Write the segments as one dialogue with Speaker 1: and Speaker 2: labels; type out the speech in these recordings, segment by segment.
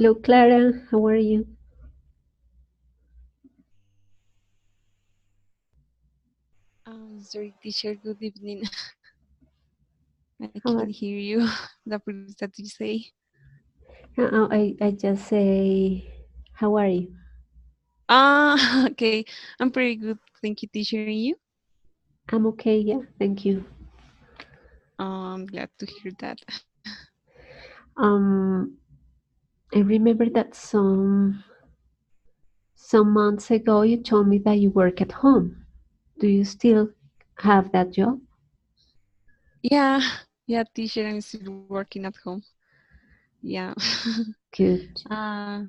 Speaker 1: Hello, Clara. How are you?
Speaker 2: Sorry, teacher, good evening. I
Speaker 1: How
Speaker 2: can't
Speaker 1: are,
Speaker 2: hear you. The first that you say.
Speaker 1: I just say, how are you?
Speaker 2: Okay. I'm pretty good. Thank you, teacher. And you?
Speaker 1: I'm okay, yeah, thank you.
Speaker 2: I'm glad to hear that.
Speaker 1: Um, I remember that some months ago you told me that you work at home. Do you still have that job?
Speaker 2: Yeah, yeah, teacher. I'm still working at home. Yeah.
Speaker 1: Good.
Speaker 2: uh,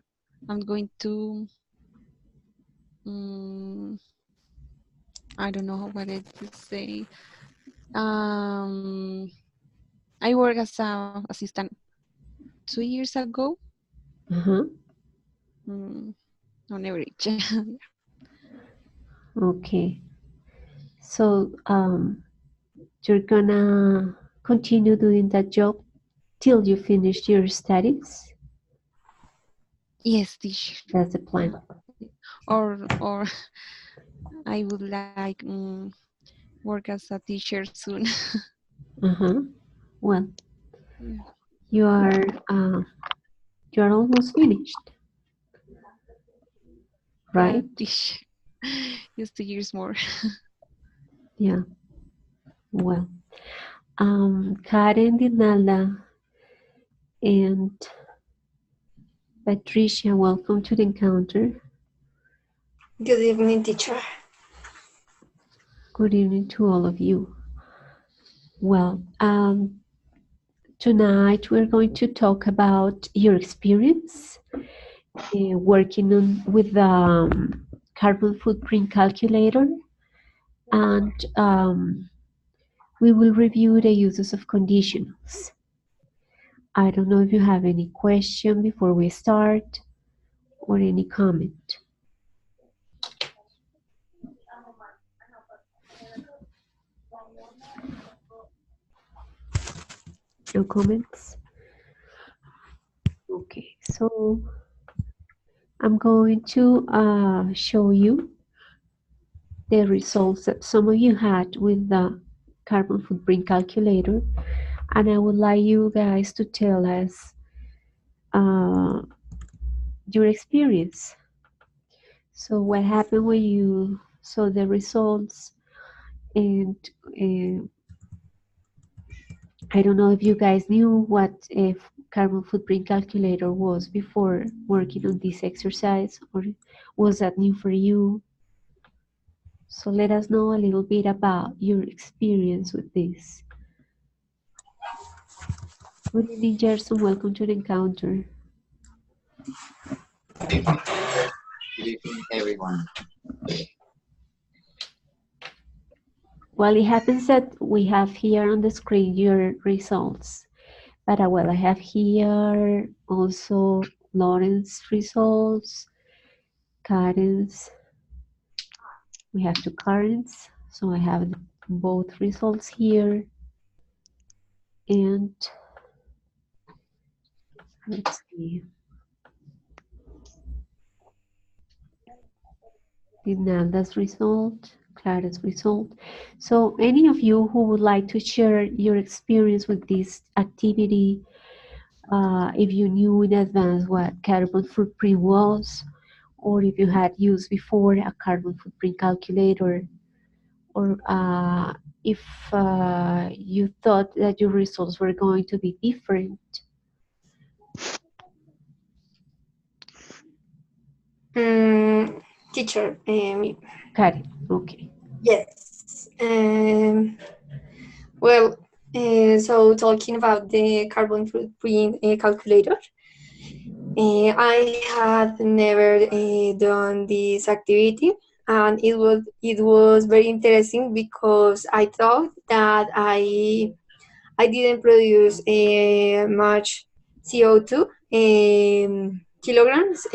Speaker 2: I'm going to. Um, I don't know what it to say. Um, I work as a assistant 2 years ago.
Speaker 1: Uh-huh.
Speaker 2: Mm, on average.
Speaker 1: Okay. So, you're gonna continue doing that job till you finish your studies?
Speaker 2: Yes, teacher.
Speaker 1: That's the plan.
Speaker 2: Or I would like work as a teacher soon.
Speaker 1: Uh-huh. Well,
Speaker 2: Yeah.
Speaker 1: you are uh, you are almost finished,
Speaker 2: Yeah,
Speaker 1: right?
Speaker 2: teacher. Just 2 years more.
Speaker 1: Yeah. Well, Karen, Dinala, and Patricia, welcome to the encounter.
Speaker 3: Good evening, teacher.
Speaker 1: Good evening to all of you. Well, tonight we're going to talk about your experience working with the carbon footprint calculator, and we will review the uses of conditionals. I don't know if you have any question before we start or any comment. No comments? Okay, so I'm going to show you the results that some of you had with the carbon footprint calculator, and I would like you guys to tell us uh, your experience. So what happened when you saw the results, and uh, I don't know if you guys knew what a carbon footprint calculator was before working on this exercise, or was that new for you? So let us know a little bit about your experience with this. Good evening, Gerson. Welcome to the encounter.
Speaker 4: Good evening, everyone.
Speaker 1: Well, it happens that we have here on the screen your results. But well, I have here also Lawrence results, Karen's. We have two Karens, so I have both results here. And let's see, Dinalda's result, Clara's result. So any of you who would like to share your experience with this activity, if you knew in advance what carbon footprint was, or if you had used before a carbon footprint calculator, or if you thought that your results were going to be different.
Speaker 3: Teacher,
Speaker 1: Karen, okay.
Speaker 3: yes. Well, so talking about the carbon footprint calculator, I had never done this activity, and it was very interesting because I thought that I didn't produce much CO2 kilograms,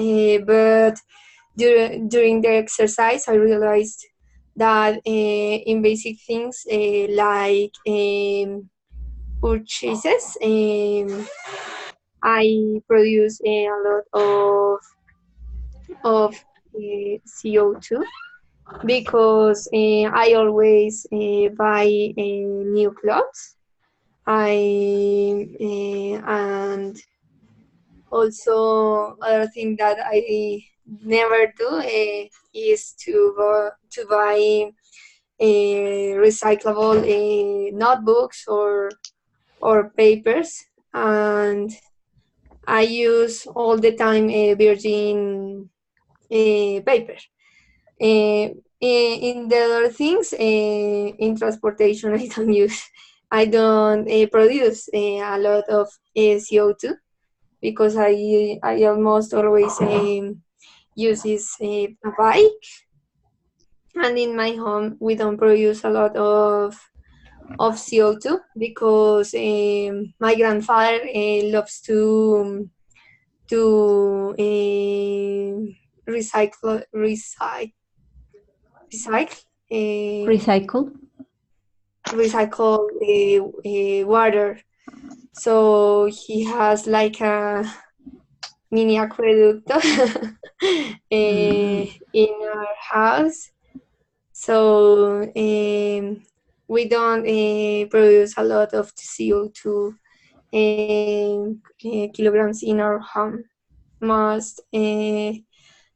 Speaker 3: but during the exercise, I realized that in basic things like purchases, I produce a lot of CO2 because I always buy new clothes. And also other thing that I never do is to buy recyclable notebooks or papers, and I use all the time virgin paper. In the other things, in transportation, I don't produce a lot of CO2 because I almost always use a bike, and in my home we don't produce a lot of CO2 because my grandfather loves to recycle uh,
Speaker 1: Recycle.
Speaker 3: recycle water. So he has like a mini aqueducto in our house. So we don't produce a lot of CO2 kilograms in our home.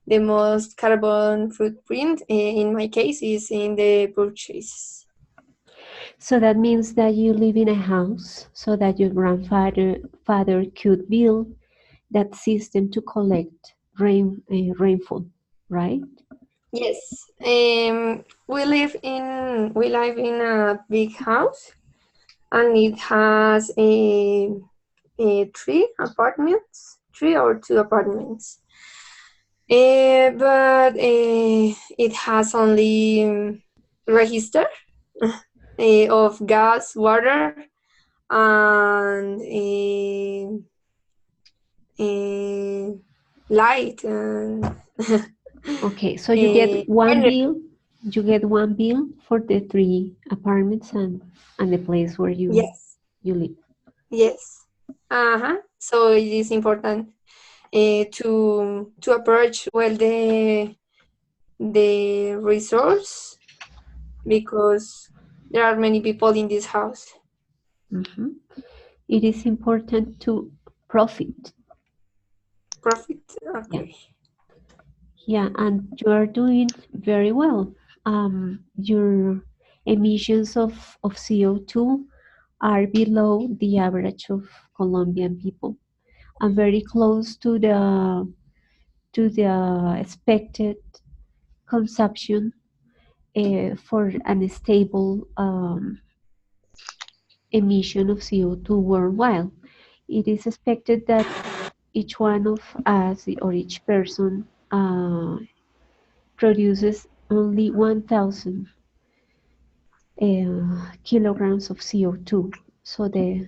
Speaker 3: The most carbon footprint in my case is in the purchases.
Speaker 1: So that means that you live in a house so that your father could build that system to collect rainfall, right?
Speaker 3: Yes, we live in a big house, and it has three or two apartments. But it has only register of gas, water, and light. And
Speaker 1: Okay, so you get one
Speaker 3: energy.
Speaker 1: bill. You get one bill for the 3 apartments and the place where
Speaker 3: Yes,
Speaker 1: you live.
Speaker 3: yes. So it is important to approach well the resource because there are many people in this house.
Speaker 1: Mhm. It is important to profit.
Speaker 3: Profit.
Speaker 1: Yeah,
Speaker 3: Okay.
Speaker 1: yeah, and you are doing very well. Your emissions of CO2 are below the average of Colombian people and very close to the expected consumption for an stable emission of CO2 worldwide. It is expected that each one of us or each person produces only 1,000 kilograms of CO2. So the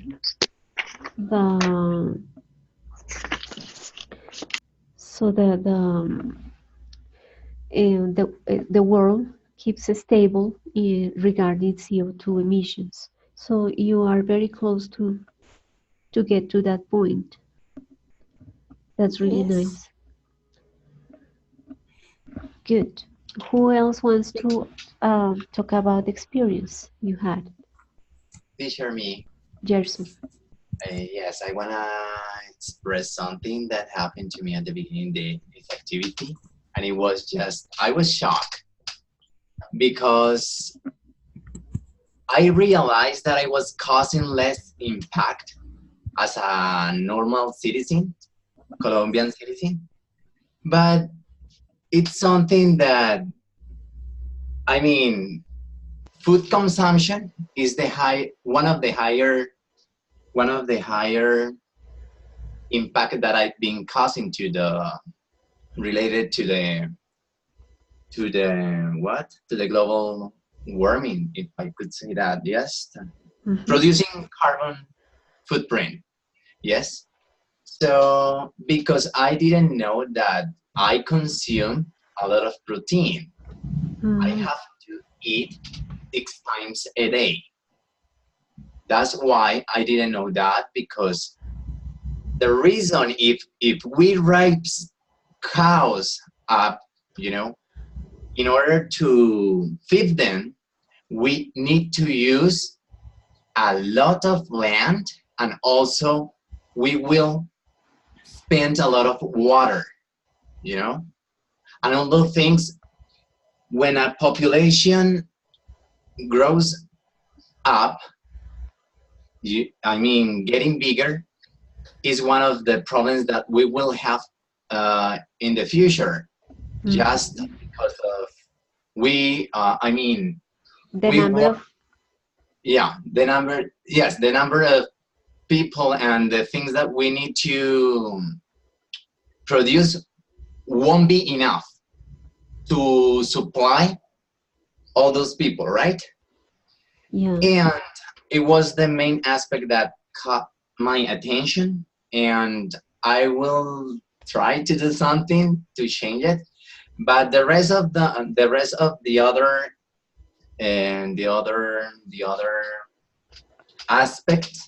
Speaker 1: so the world keeps stable regarding CO2 emissions. So you are very close to get to that point. That's really
Speaker 3: Yes.
Speaker 1: nice. Good. Who else wants to talk about the experience you had,
Speaker 4: Teacher me.
Speaker 1: Gerson?
Speaker 4: Yes, I wanna express something that happened to me at the beginning of this activity, and it was just I was shocked because I realized that I was causing less impact as a normal citizen, Colombian citizen, but it's something that I mean, food consumption is one of the higher impact that I've been causing to the related to the global warming, if I could say that. Yes,
Speaker 1: Mhm.
Speaker 4: producing carbon footprint. Yes. So because I didn't know that I consume a lot of protein, I
Speaker 1: Mm.
Speaker 4: have to eat 6 times a day. That's why I didn't know that, because the reason, if we raise cows up, in order to feed them, we need to use a lot of land, and also we will spend a lot of water, and all those things. When a population grows up, getting bigger is one of the problems that we will have in the future, just because of we
Speaker 1: The
Speaker 4: we
Speaker 1: number
Speaker 4: want,
Speaker 1: of
Speaker 4: the number of people and the things that we need to produce won't be enough to supply all those people, right?
Speaker 1: yeah.
Speaker 4: And it was the main aspect that caught my attention, and I will try to do something to change it. But the rest of the other and the other aspect,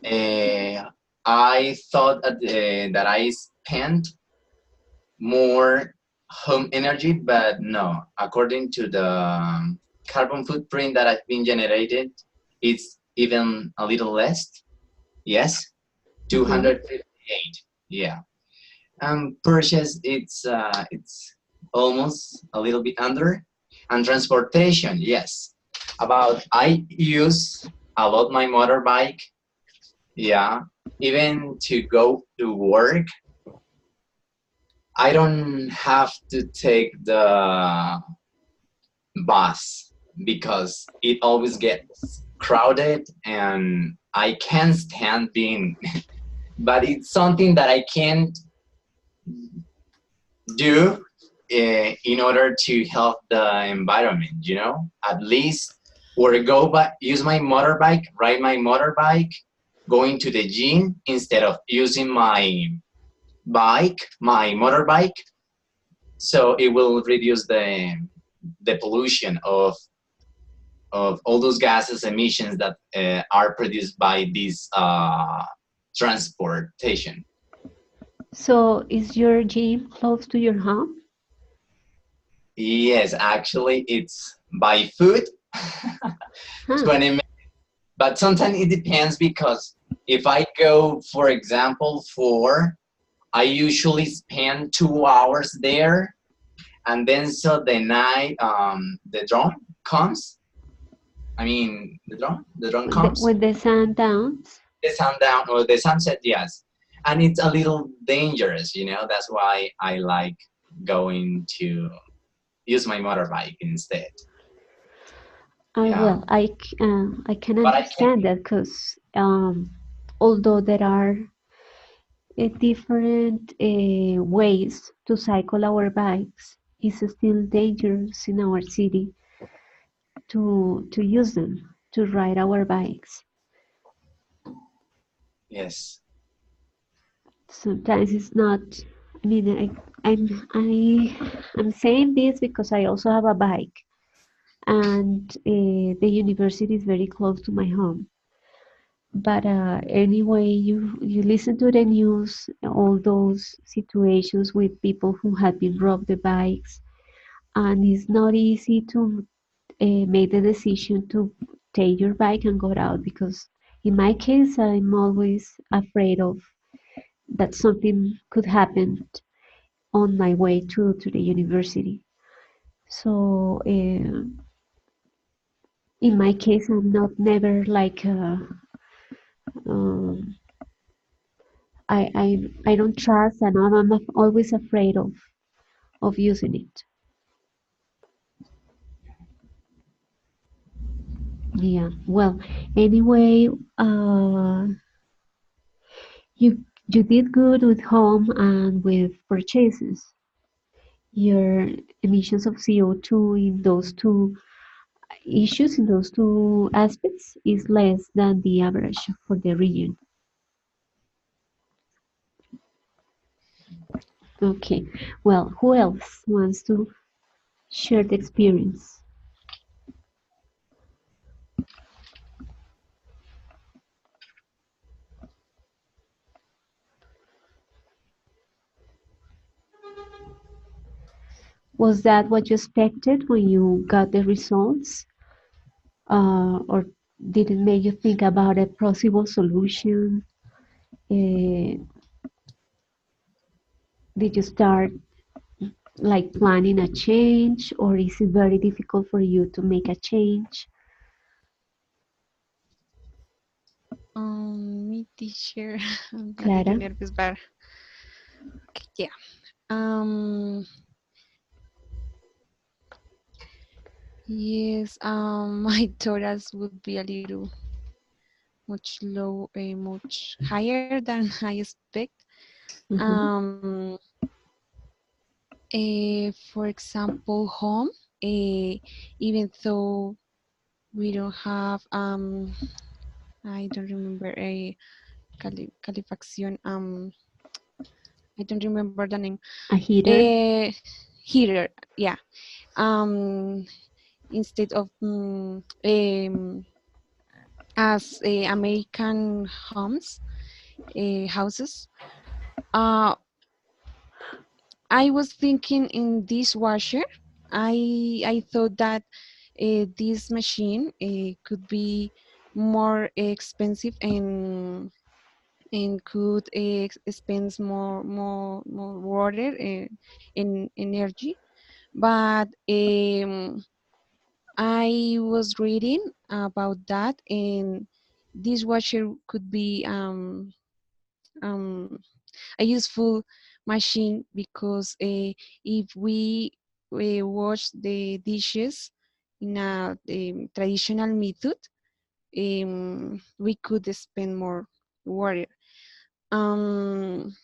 Speaker 4: I thought that I spent more home energy, but no. According to the carbon footprint that has been generated, it's even a little less. Yes, 258. Yeah. Purchase, it's almost a little bit under. And transportation, yes. I use a lot my motorbike. Yeah. Even to go to work, I don't have to take the bus because it always gets crowded and I can't stand being. But it's something that I can't do in order to help the environment, at least, or use my motorbike, ride my motorbike, going to the gym instead of using my motorbike. So it will reduce the pollution of all those gases emissions that are produced by this transportation.
Speaker 1: So is your gym close to your home?
Speaker 4: Yes, actually, it's by foot, 20 minutes. But sometimes it depends, because if I go, for example, I usually spend 2 hours there, and then so the night the drone comes. The drone comes.
Speaker 1: When the sun downs?
Speaker 4: The sundown or the sunset, yes. And it's a little dangerous, That's why I like going to use my motorbike instead. Yeah.
Speaker 1: Well, I can understand that, because although there are different ways to cycle our bikes, it's still dangerous in our city to use them, to ride our bikes.
Speaker 4: Yes.
Speaker 1: Sometimes it's not. I'm saying this because I also have a bike, and the university is very close to my home. But anyway, you listen to the news, all those situations with people who had been robbed the bikes, and it's not easy to make the decision to take your bike and go out, because in my case, I'm always afraid of that something could happen on my way to the university. So in my case, I'm not never like um, I don't trust, and I'm always afraid of using it. Yeah. Well, anyway, you did good with home and with purchases. Your emissions of CO2 in those two issues, in those two aspects, is less than the average for the region. Okay. Well, who else wants to share the experience? Was that what you expected when you got the results? Or did it make you think about a possible solution? Uh, did you start like planning a change, or is it very difficult for you to make a change?
Speaker 2: Me teacher, I'm a
Speaker 1: Clara?
Speaker 2: little nervous, but yeah. Um, yes. My tolerance would be a little much higher than I expect.
Speaker 1: Mhm.
Speaker 2: For example, home. Even though we don't have I don't remember a calefacción. I don't remember the name.
Speaker 1: A heater?
Speaker 2: A heater. Yeah. Um, Instead of as American homes, houses. Uh, I was thinking in dishwasher. I thought that this machine could be more expensive and could spend more water and energy. But I was reading about that, and dishwasher could be um, a useful machine because if we wash the dishes in a traditional method, we could spend more water. Um,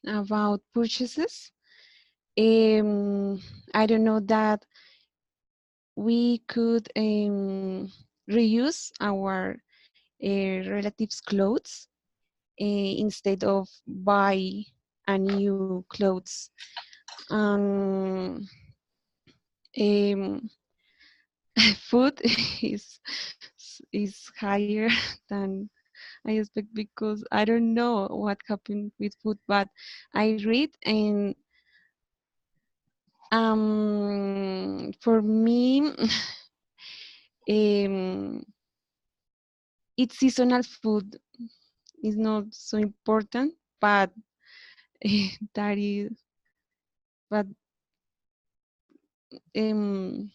Speaker 2: about purchases, I don't know that we could reuse our relatives' clothes instead of buy a new clothes. Um, um, Food is is higher than I expect because I don't know what happened with food, but I read and for me um, it's seasonal food is not so important, but that is but um,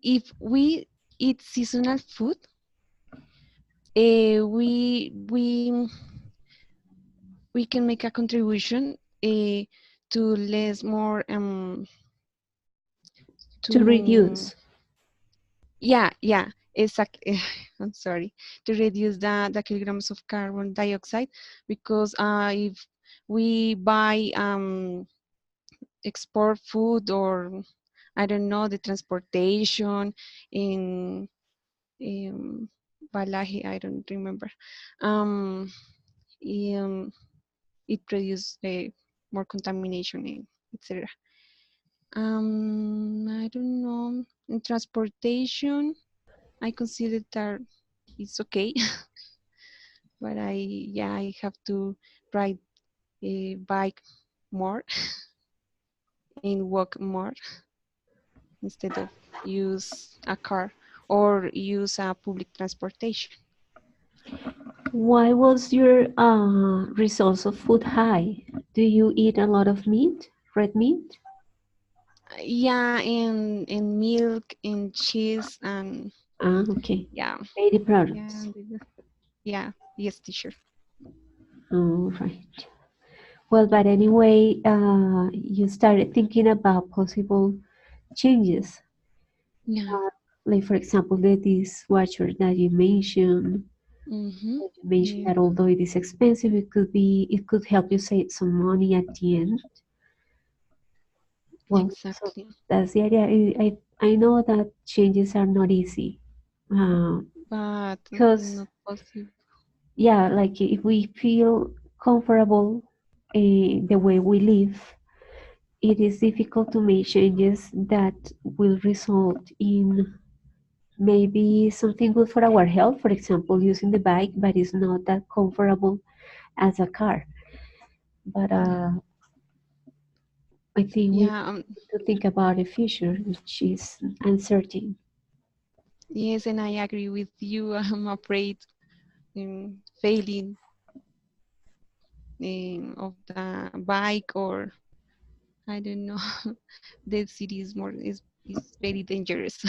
Speaker 2: if we eat seasonal food, we can make a contribution to less more
Speaker 1: To
Speaker 2: to
Speaker 1: reduce.
Speaker 2: yeah exactly. I'm sorry, to reduce the kilograms of carbon dioxide because if we buy export food or I don't know the transportation in Balaji, I don't remember. Um, um, it produces more contamination, etc. I don't know. In transportation, I consider that it's okay, but I have to ride a bike more and walk more instead of use a car or use a public transportation.
Speaker 1: Why was your results of food high? Do you eat a lot of meat, red meat?
Speaker 2: Yeah, and milk and cheese and
Speaker 1: Ah, okay.
Speaker 2: yeah,
Speaker 1: Dairy
Speaker 2: yeah,
Speaker 1: products.
Speaker 2: yeah, yes, teacher.
Speaker 1: All right. Well, but anyway, you started thinking about possible changes.
Speaker 2: Yeah.
Speaker 1: Like, for example, the dishwasher that you mentioned.
Speaker 2: Mm-hmm.
Speaker 1: You mentioned
Speaker 2: Yeah,
Speaker 1: that although it is expensive, it could help you save some money at the end. Well, so
Speaker 2: exactly.
Speaker 1: that's the idea. I know that changes are not easy.
Speaker 2: But
Speaker 1: Because,
Speaker 2: not possible.
Speaker 1: yeah, like if we feel comfortable the way we live, it is difficult to make changes that will result in maybe something good for our health. For example, using the bike, but it's not that comfortable as a car. But I think we
Speaker 2: Yeah,
Speaker 1: need to think about the future, which is uncertain.
Speaker 2: yes, and I agree with you. I'm afraid failing of the bike, or I don't know. The city is very dangerous.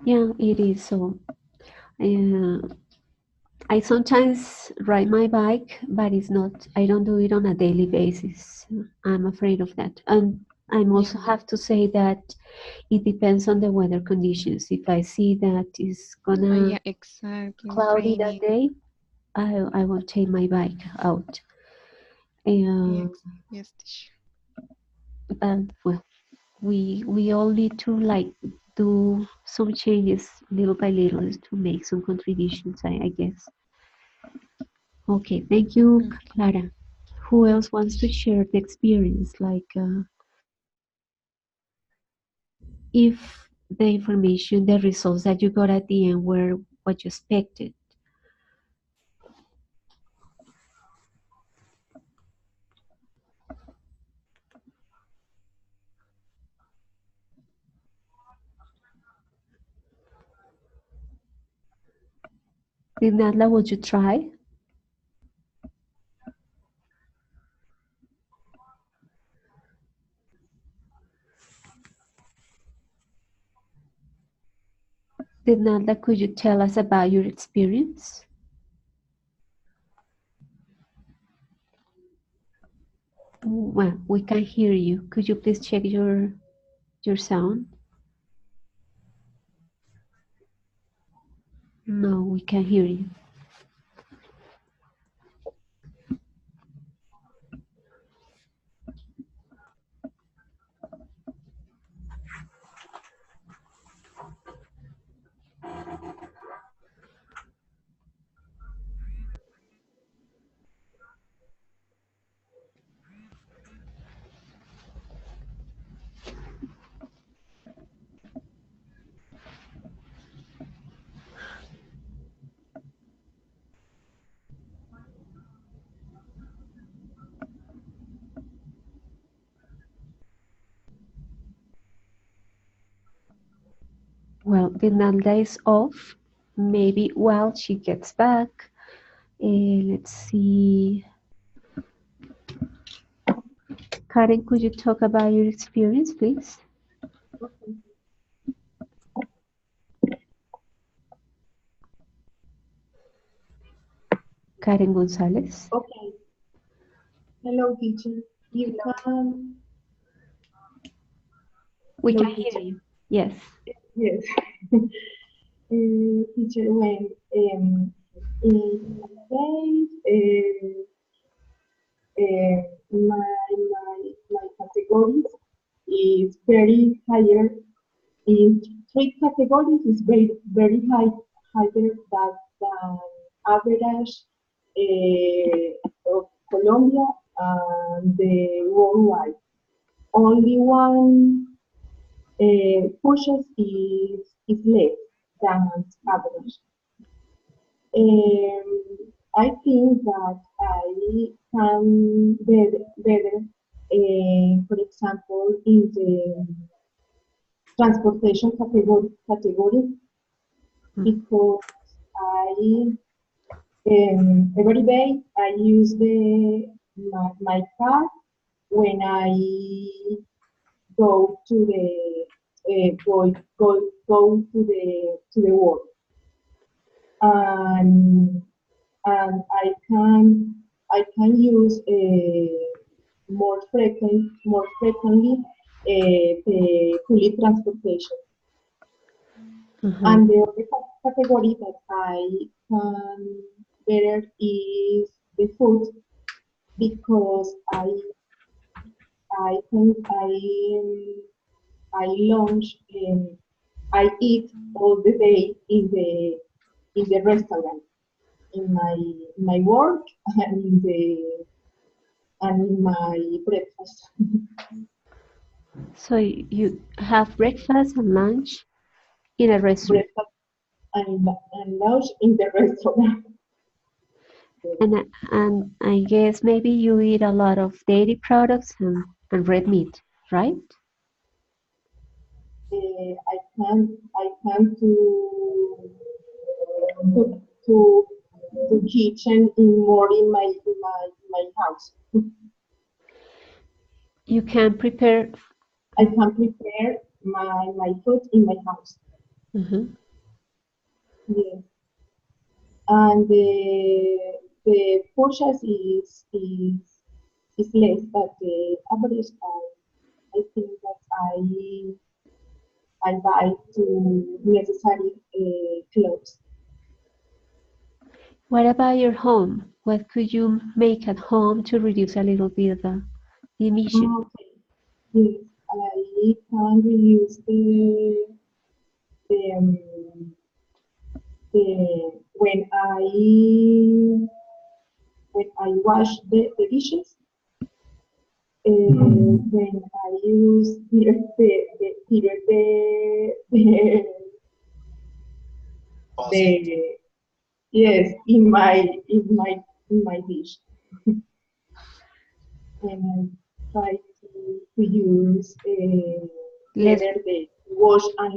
Speaker 1: Yeah, it is. So I sometimes ride my bike, but it's not, I don't do it on a daily basis. I'm afraid of that. And I
Speaker 2: Yeah.
Speaker 1: also have to say that it depends on the weather conditions. If I see that it's gonna
Speaker 2: Yeah, exactly.
Speaker 1: cloudy that
Speaker 2: Raining.
Speaker 1: day, I won't take my bike out.
Speaker 2: Yes,
Speaker 1: Um,
Speaker 2: yes, teacher.
Speaker 1: but well, we all need to like do some changes little by little to make some contributions, I guess. Okay, thank you,
Speaker 2: Okay,
Speaker 1: Clara. Who else
Speaker 2: okay,
Speaker 1: wants to
Speaker 2: teacher.
Speaker 1: share the experience? Like, if the information, the results that you got at the end were what you expected. Did Nadla, would you try? Did Nadla, could you tell us about your experience? Well, we can hear you. Could you please check your sound? No, we can hear you. Well, the Nalda is off. Maybe while she gets back. Let's see. Karen, could you talk about your experience, please? Karen Gonzalez.
Speaker 5: Okay. Hello, teacher. You can.
Speaker 1: We
Speaker 5: Hello,
Speaker 1: can hear
Speaker 5: teacher.
Speaker 1: you. Yes.
Speaker 5: Yes. Teacher, when in my case, my categories is very higher. In three categories is very higher than average of Colombia and the worldwide. Only one pushes is less than average. I think that I can better, for example, in the transportation category because I every day I use my car when I go to the go to the work, and I can use more frequently the public transportation.
Speaker 1: Uh-huh.
Speaker 5: And the other category that I can better is the food because I think I lunch I eat all the day in the restaurant in my work and in my breakfast.
Speaker 1: So you have breakfast and lunch in a restaurant,
Speaker 5: Breakfast and lunch in the restaurant.
Speaker 1: and I guess maybe you eat a lot of dairy products and red meat. right?
Speaker 5: I can to kitchen in more in my house.
Speaker 1: You can prepare.
Speaker 5: I can prepare my food in my house.
Speaker 1: Mhm.
Speaker 5: Yes. And the purchase is less, but the average I think that I buy to necessary clothes.
Speaker 1: What about your home? What could you make at home to reduce a little bit the emission?
Speaker 5: Okay. Yes, I can reduce the, um, the when I wash the dishes. When I use
Speaker 4: Faucet.
Speaker 5: the yes in my dish, and I try to use
Speaker 1: Let's,
Speaker 5: better the wash and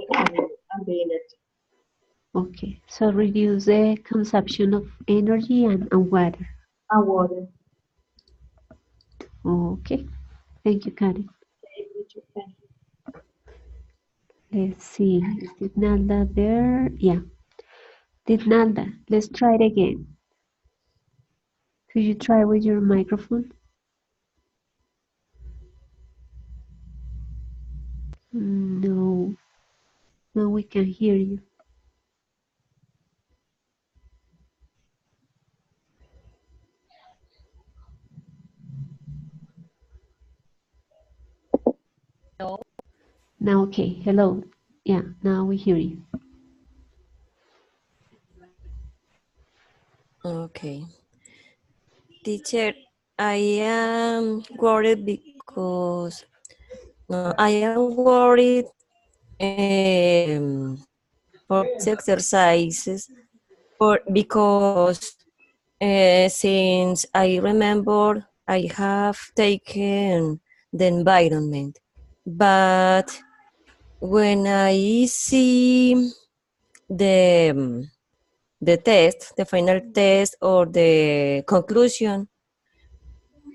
Speaker 5: the energy
Speaker 1: okay, so reduce the consumption of energy and water.
Speaker 5: and water.
Speaker 1: Okay, thank you, Karen.
Speaker 5: Okay, Richard, thank you.
Speaker 1: Let's see, is Nalda there? Yeah, Nalda, let's try it again. Could you try with your microphone? No, no, we can hear you. Now, okay, hello. Yeah, now we hear you.
Speaker 6: Okay. Teacher, I am worried because I am worried for these exercises because since I remember I have taken the environment, but when I see the the test, the final test or the conclusion,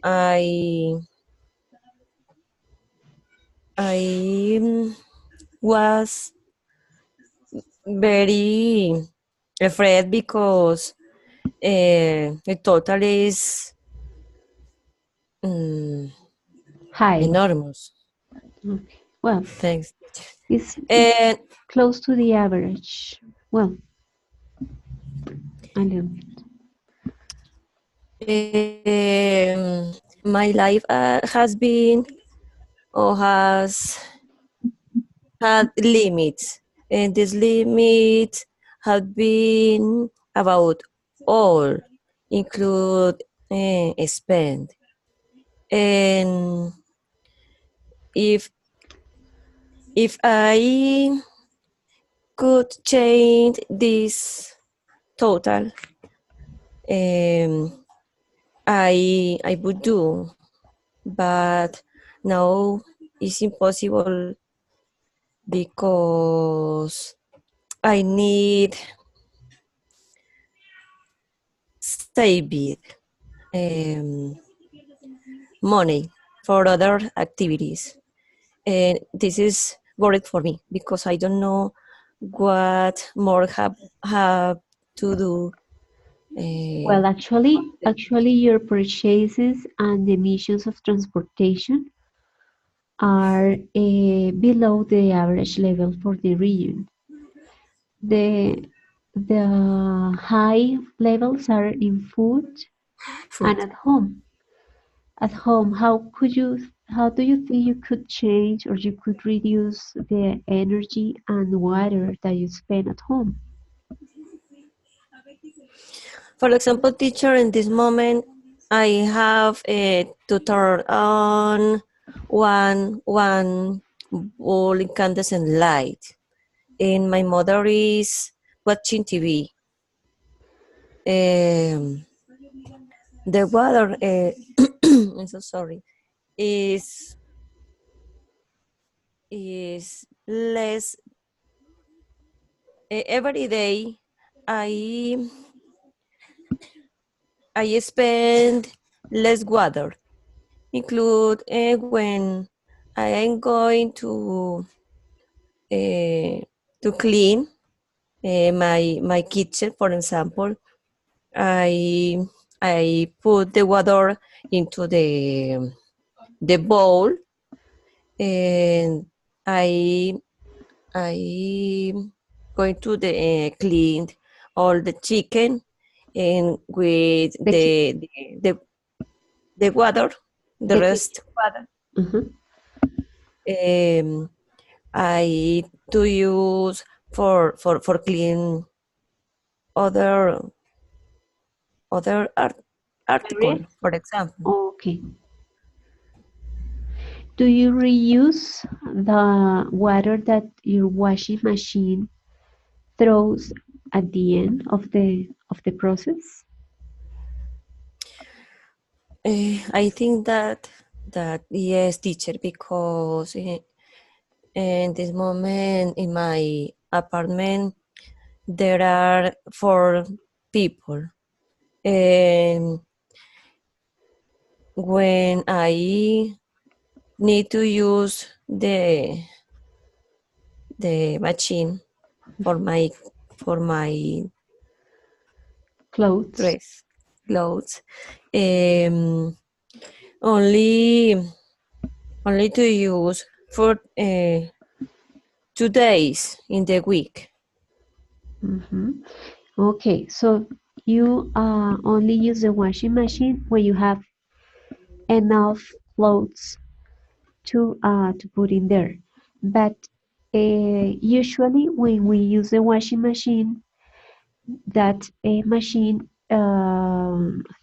Speaker 6: I was very afraid because the total is
Speaker 1: Hi.
Speaker 6: enormous.
Speaker 1: Okay. Well,
Speaker 6: Thanks.
Speaker 1: it's
Speaker 6: And
Speaker 1: close to the average. Well, a little bit.
Speaker 6: my life has been or has had limits, and these limits have been about all, include spend. And if I could change this total, I would do, but now it's impossible because I need saving money for other activities. And this is worried for me because I don't know what more have to do.
Speaker 1: Well, actually, your purchases and the emissions of transportation are below the average level for the region. The high levels are in food and
Speaker 6: Food.
Speaker 1: at home. At home, how do you think you could change or you could reduce the energy and water that you spend at home?
Speaker 6: For example, teacher, in this moment, I have to turn on one all incandescent light, and my mother is watching TV. The water, I'm so sorry, is is less. Every day, I spend less water, include when I am going uh, to clean my kitchen, for example. I put the water into the bowl, and I I going to the clean all the chicken, and with
Speaker 1: The chi-
Speaker 6: the, the water, the
Speaker 1: the
Speaker 6: rest water.
Speaker 1: Mhm.
Speaker 6: I to use for clean other article,
Speaker 1: Area?
Speaker 6: for example.
Speaker 1: Okay. Do you reuse the water that your washing machine throws at the end of the process?
Speaker 6: I think that yes, teacher, because in this moment in my apartment there are 4 people, and when I need to use the machine for my
Speaker 1: Clothes.
Speaker 6: dress clothes, um, only only to use for 2 days in the week.
Speaker 1: Mhm. Okay, so you only use the washing machine when you have enough clothes to put in there. But usually when we use the washing machine, that machine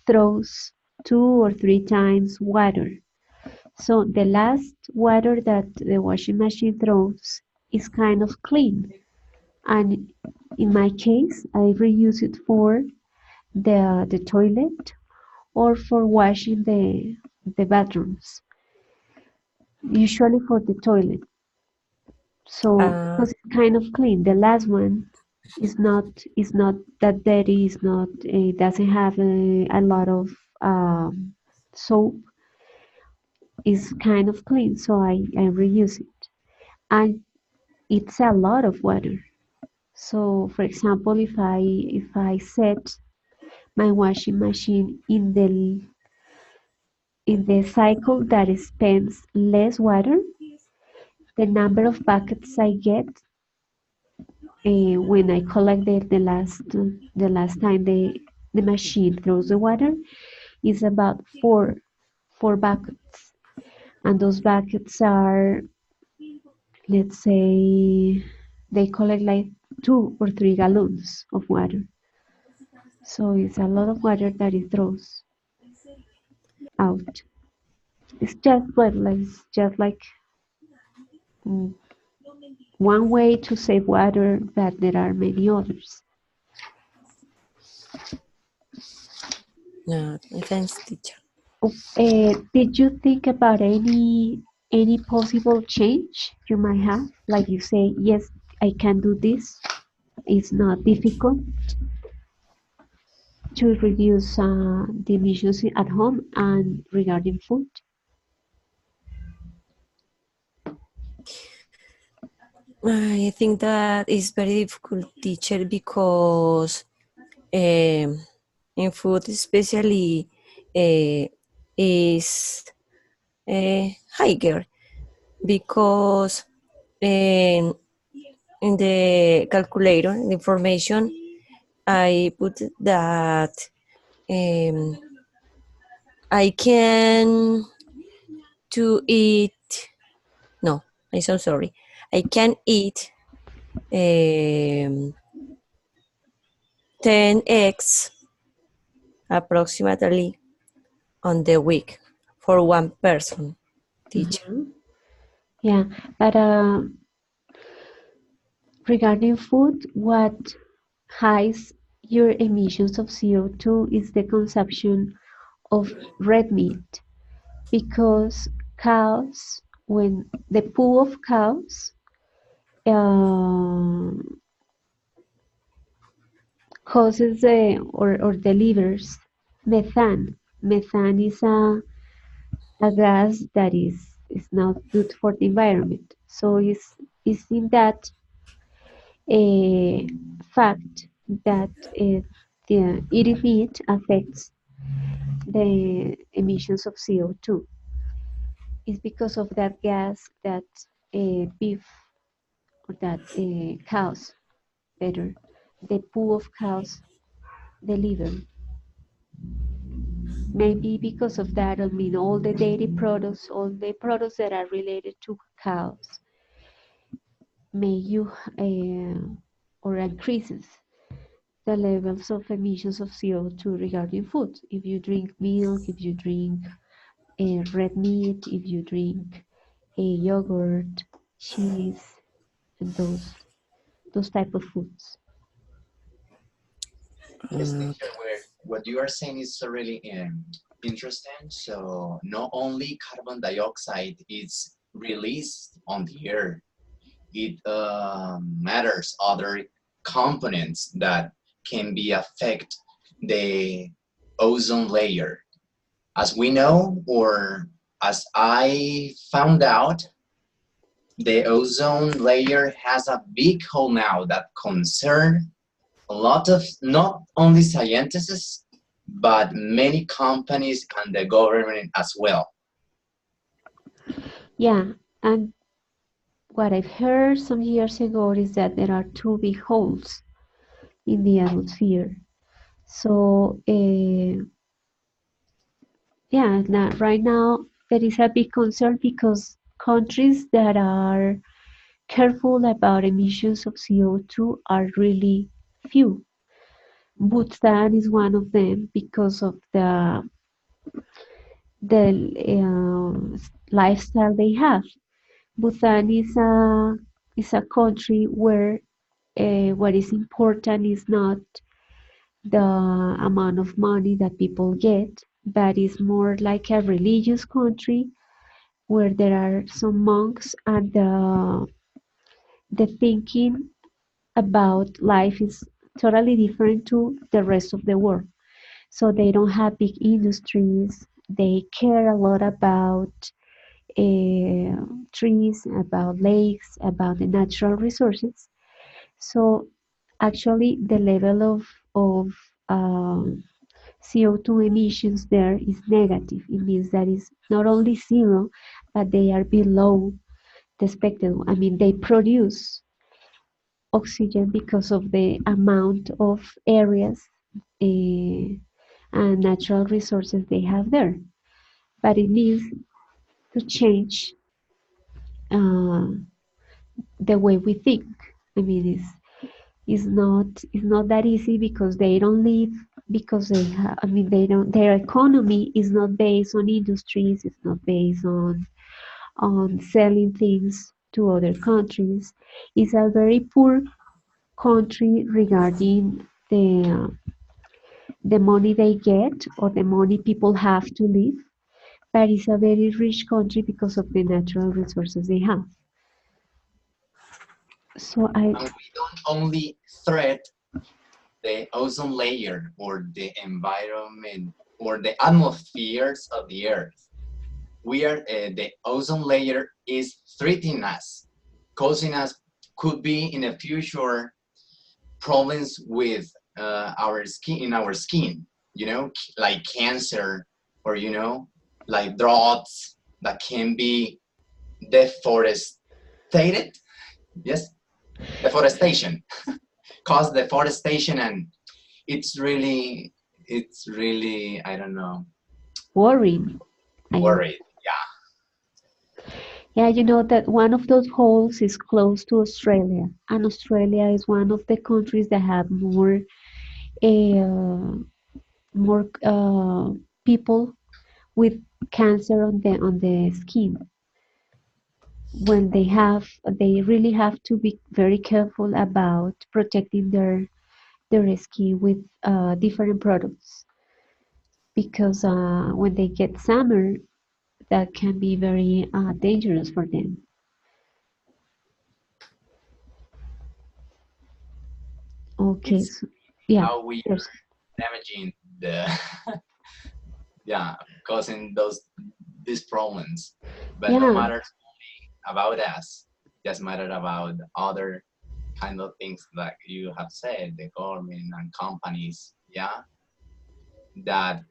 Speaker 1: throws 2 or 3 times water. So the last water that the washing machine throws is kind of clean. And in my case, I reuse it for the toilet or for washing the bathrooms, usually for the toilet. So
Speaker 6: Uh,
Speaker 1: because it's kind of clean, the last one is not that dirty. Is not doesn't have a lot of soap. It's kind of clean, so I reuse it, and it's a lot of water. So, for example, if I set my washing machine in the cycle that spends less water, the number of buckets I get when I collect the last time the machine throws the water is about four buckets, and those buckets are, let's say, they collect like 2 or 3 gallons of water. So it's a lot of water that it throws out. It's just like mm, one way to save water, but there are many others.
Speaker 6: no, thanks, teacher.
Speaker 1: Did you think about any possible change you might have? Like you say, yes, I can do this. It's not difficult to reduce the emissions at home and regarding food.
Speaker 6: I think that is very difficult, teacher, because in food especially is higher, because in the calculator, the information, I put that um, I can to eat, no, I'm so sorry. I can eat um, 10 eggs approximately on the week for one person, teacher.
Speaker 1: Mhm. Yeah, but regarding food, what highs your emissions of CO2 is the consumption of red meat, because cows when the poo of cows causes or delivers methane. Methane is a gas that is not good for the environment. So it's in that fact that the eating meat affects the emissions of CO2. It's because of that gas that beef or that cows, better, the poo of cows deliver. Maybe because of that, I mean, all the dairy products, all the products that are related to cows, may you or increases the levels of emissions of CO2 regarding food. If you drink milk, if you drink red meat, if you drink yogurt, cheese, and those type of foods.
Speaker 4: Yes, teacher, what you are saying is so really interesting. So not only carbon dioxide is released on the air, it matters other components that can be affect the ozone layer. As we know, or as I found out, the ozone layer has a big hole now that concern a lot of not only scientists, but many companies and the government as well.
Speaker 1: Yeah, and what I've heard some years ago is that there are two big holes in the atmosphere. So, yeah, right now there is a big concern because countries that are careful about emissions of CO2 are really few. Bhutan is one of them because of the lifestyle they have. Bhutan is a country where what is important is not the amount of money that people get, but it's more like a religious country where there are some monks and the thinking about life is totally different to the rest of the world. So they don't have big industries. They care a lot about trees, about lakes, about the natural resources. So actually, the level of CO2 emissions there is negative. It means that it's not only zero, but they are below the expected one. I mean, they produce oxygen because of the amount of areas and natural resources they have there. But it needs to change uh, the way we think. I mean, it's not that easy because they don't live because they have. I mean, they don't. Their economy is not based on industries. It's not based on selling things to other countries. It's a very poor country regarding the money they get or the money people have to live, but it's a very rich country because of the natural resources they have. So
Speaker 4: And we don't only threat the ozone layer or the environment or the atmospheres of the earth. We are the ozone layer is threatening us, causing us could be in the future problems with our skin in our skin, you know, like cancer or like droughts that can be deforested. Yes, deforestation cause deforestation, and it's really I don't know,
Speaker 1: worrying.
Speaker 4: worried.
Speaker 1: Yeah, you know that one of those holes is close to Australia, and Australia is one of the countries that have uh, more people with cancer on the skin. When they really have to be very careful about protecting their skin with different products because when they get summer, that can be very dangerous for them. Okay,
Speaker 4: It's
Speaker 1: so yeah,
Speaker 4: how we
Speaker 1: there's
Speaker 4: damaging the yeah, causing these problems. But no
Speaker 1: yeah,
Speaker 4: matter about us, just matter about other kind of things like you have said, the government and companies, yeah, that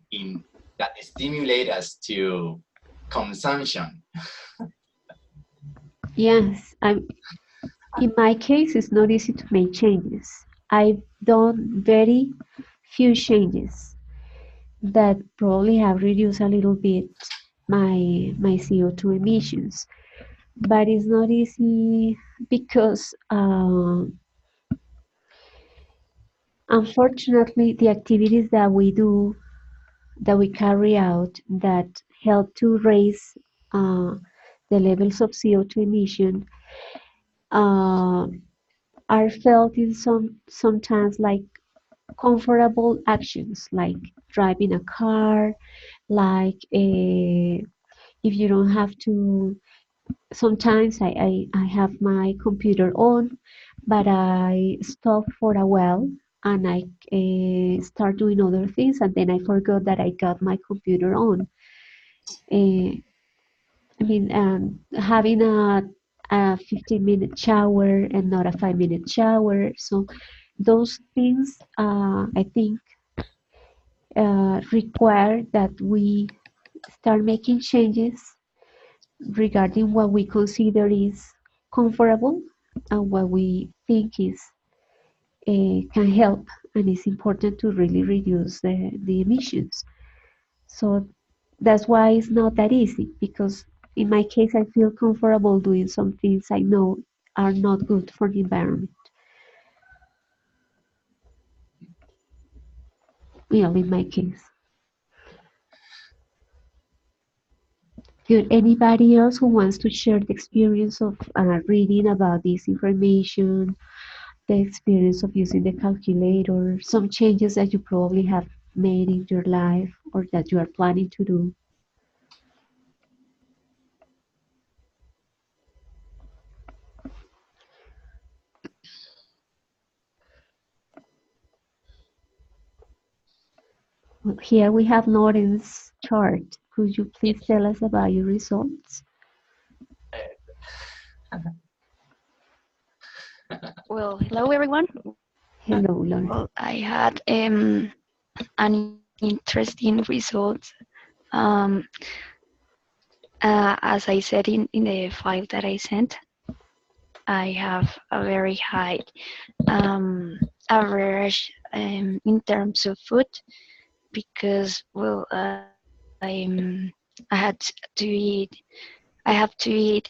Speaker 4: stimulate us to consumption.
Speaker 1: yes. In my case, it's not easy to make changes. I've done very few changes that probably have reduced a little bit my CO2 emissions, but it's not easy because unfortunately the activities that we do, that we carry out, that help to raise uh, the levels of CO2 emission uh, are felt in sometimes like comfortable actions, like driving a car, like if you don't have to. Sometimes I have my computer on, but I stop for a while and I start doing other things, and then I forgot that I got my computer on. Uh, I mean, having a 15-minute shower and not a 5-minute shower. So those things, I think, require that we start making changes regarding what we consider is comfortable and what we think is can help, and it's important to really reduce the emissions. So that's why it's not that easy, because in my case I feel comfortable doing some things I know are not good for the environment. Well, in my case. Good. Anybody else who wants to share the experience of reading about this information, the experience of using the calculator, some changes that you probably have made in your life or that you are planning to do? Well, here we have Lauren's chart. Could you please tell us about your results?
Speaker 7: Well, hello everyone.
Speaker 1: Hello, Lauren.
Speaker 7: Well, I had an interesting result. Um, as I said in the file that I sent, I have a very high average in terms of food because, well, I had to eat. I have to eat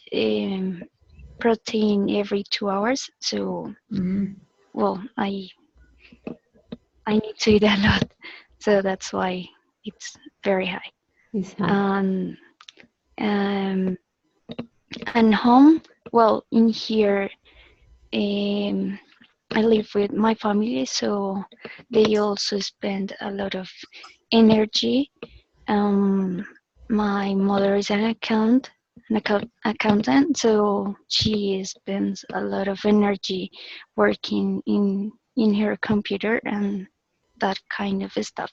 Speaker 7: protein every 2 hours. So, well, I need to eat a lot, so that's why it's very high.
Speaker 1: It's high.
Speaker 7: Um, and home, well, in here, I live with my family, so they also spend a lot of energy. My mother is an accountant, so she spends a lot of energy working in her computer and that kind of stuff.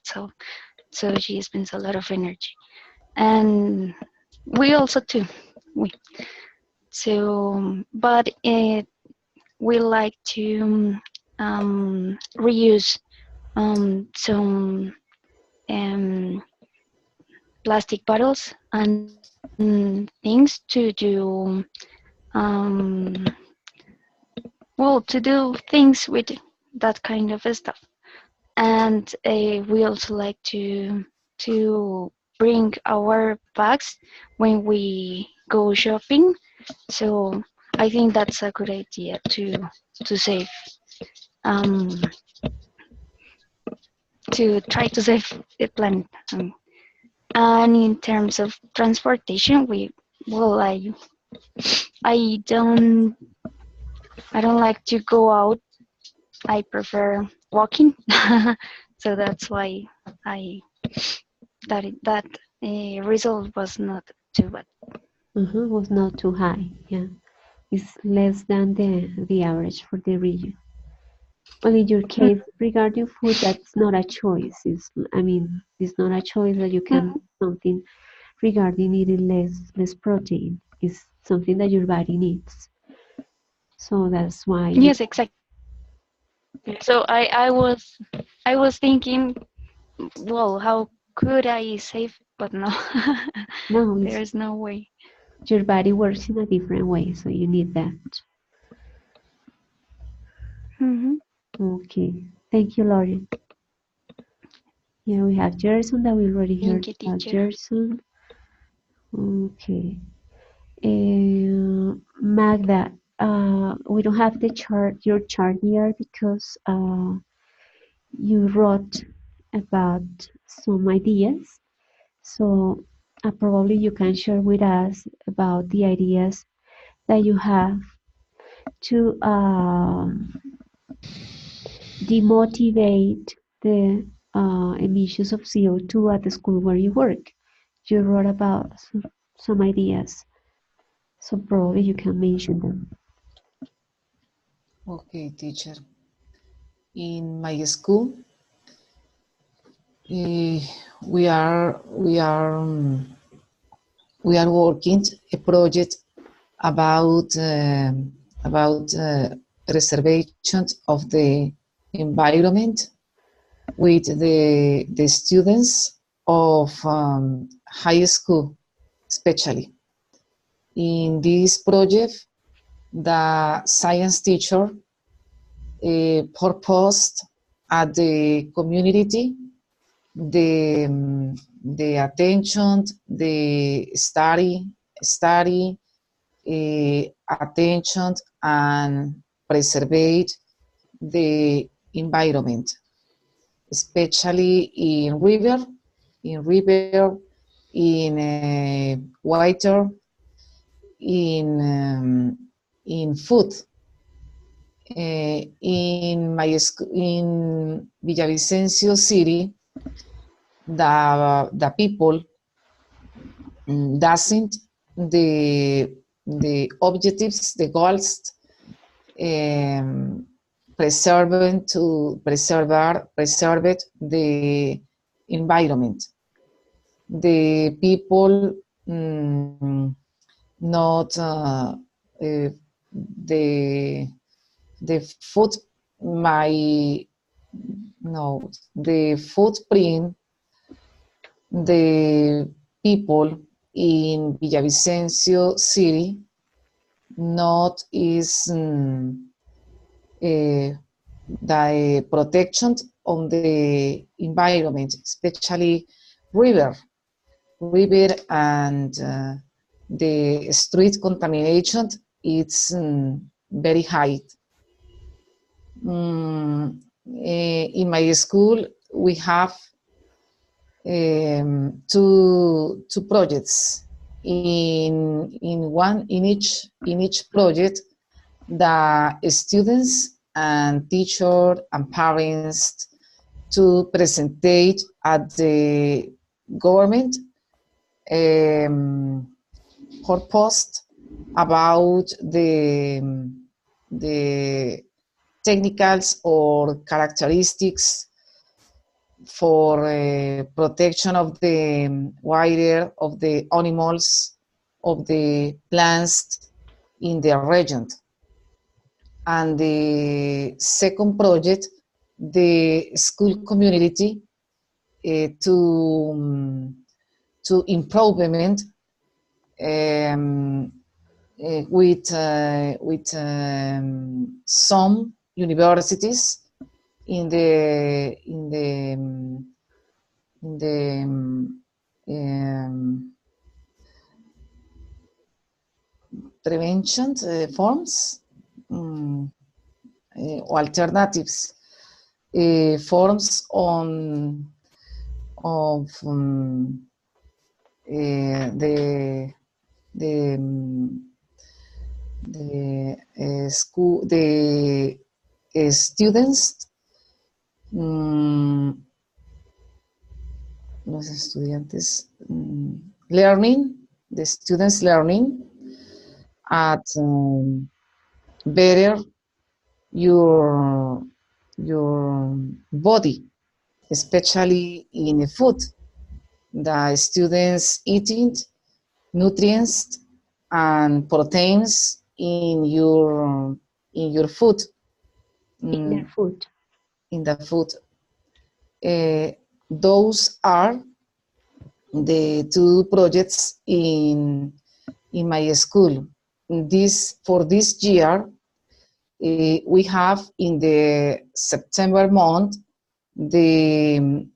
Speaker 7: So she spends a lot of energy, and we also too. We but we like to reuse some um, plastic bottles and things to do um, to do things with that kind of stuff. And we also like to bring our bags when we go shopping. So I think that's a good idea to save, um, to try to save the planet. And in terms of transportation, I don't like to go out. I prefer walking. So that's why that result was not too bad.
Speaker 1: Was not too high. Yeah, it's less than the average for the region. Well, in your case, regarding food, that's not a choice. It's not a choice that you can do something regarding eating less protein. It's something that your body needs. So that's why you.
Speaker 7: Yes, exactly. So I was thinking, well, how could I save? But no,
Speaker 1: No,
Speaker 7: there's no way.
Speaker 1: your body works in a different way, so you need that.
Speaker 7: Hmm.
Speaker 1: Okay, thank you, Lauren. Yeah, we have Gerson that we already heard
Speaker 7: Thank you,
Speaker 1: about
Speaker 7: teacher.
Speaker 1: Gerson. Okay. Magda, we don't have your chart here because you wrote about some ideas. So probably you can share with us about the ideas that you have to demotivate the emissions of CO2 at the school where you work. You wrote about some ideas, so probably you can mention them.
Speaker 8: Okay, teacher. In my school, we are working a project about preservation of the environment with the students of high school, especially. In this project, the science teacher proposed at the community the attention, the study, attention, and preserve the environment, especially in river, in water, in food. In Villavicencio City, the people doesn't the objectives, the goals, preserve the environment. The people not the foot my no the footprint the people in Villavicencio City not is the protection of the environment, especially river and the street contamination. It's very high. In my school, we have two projects. In each project, the students and teacher and parents to presentate at the government or post about the technicals or characteristics for protection of the water, of the animals, of the plants in the region. And the second project, the school community to improvement with some universities in the prevention forms or alternatives forms of the school the students los estudiantes learning the students learning at better your body, especially in the food. The students eating nutrients and proteins in your food.
Speaker 1: In their food.
Speaker 8: In the food. Those are the two projects in my school. For this year, we have in the September month the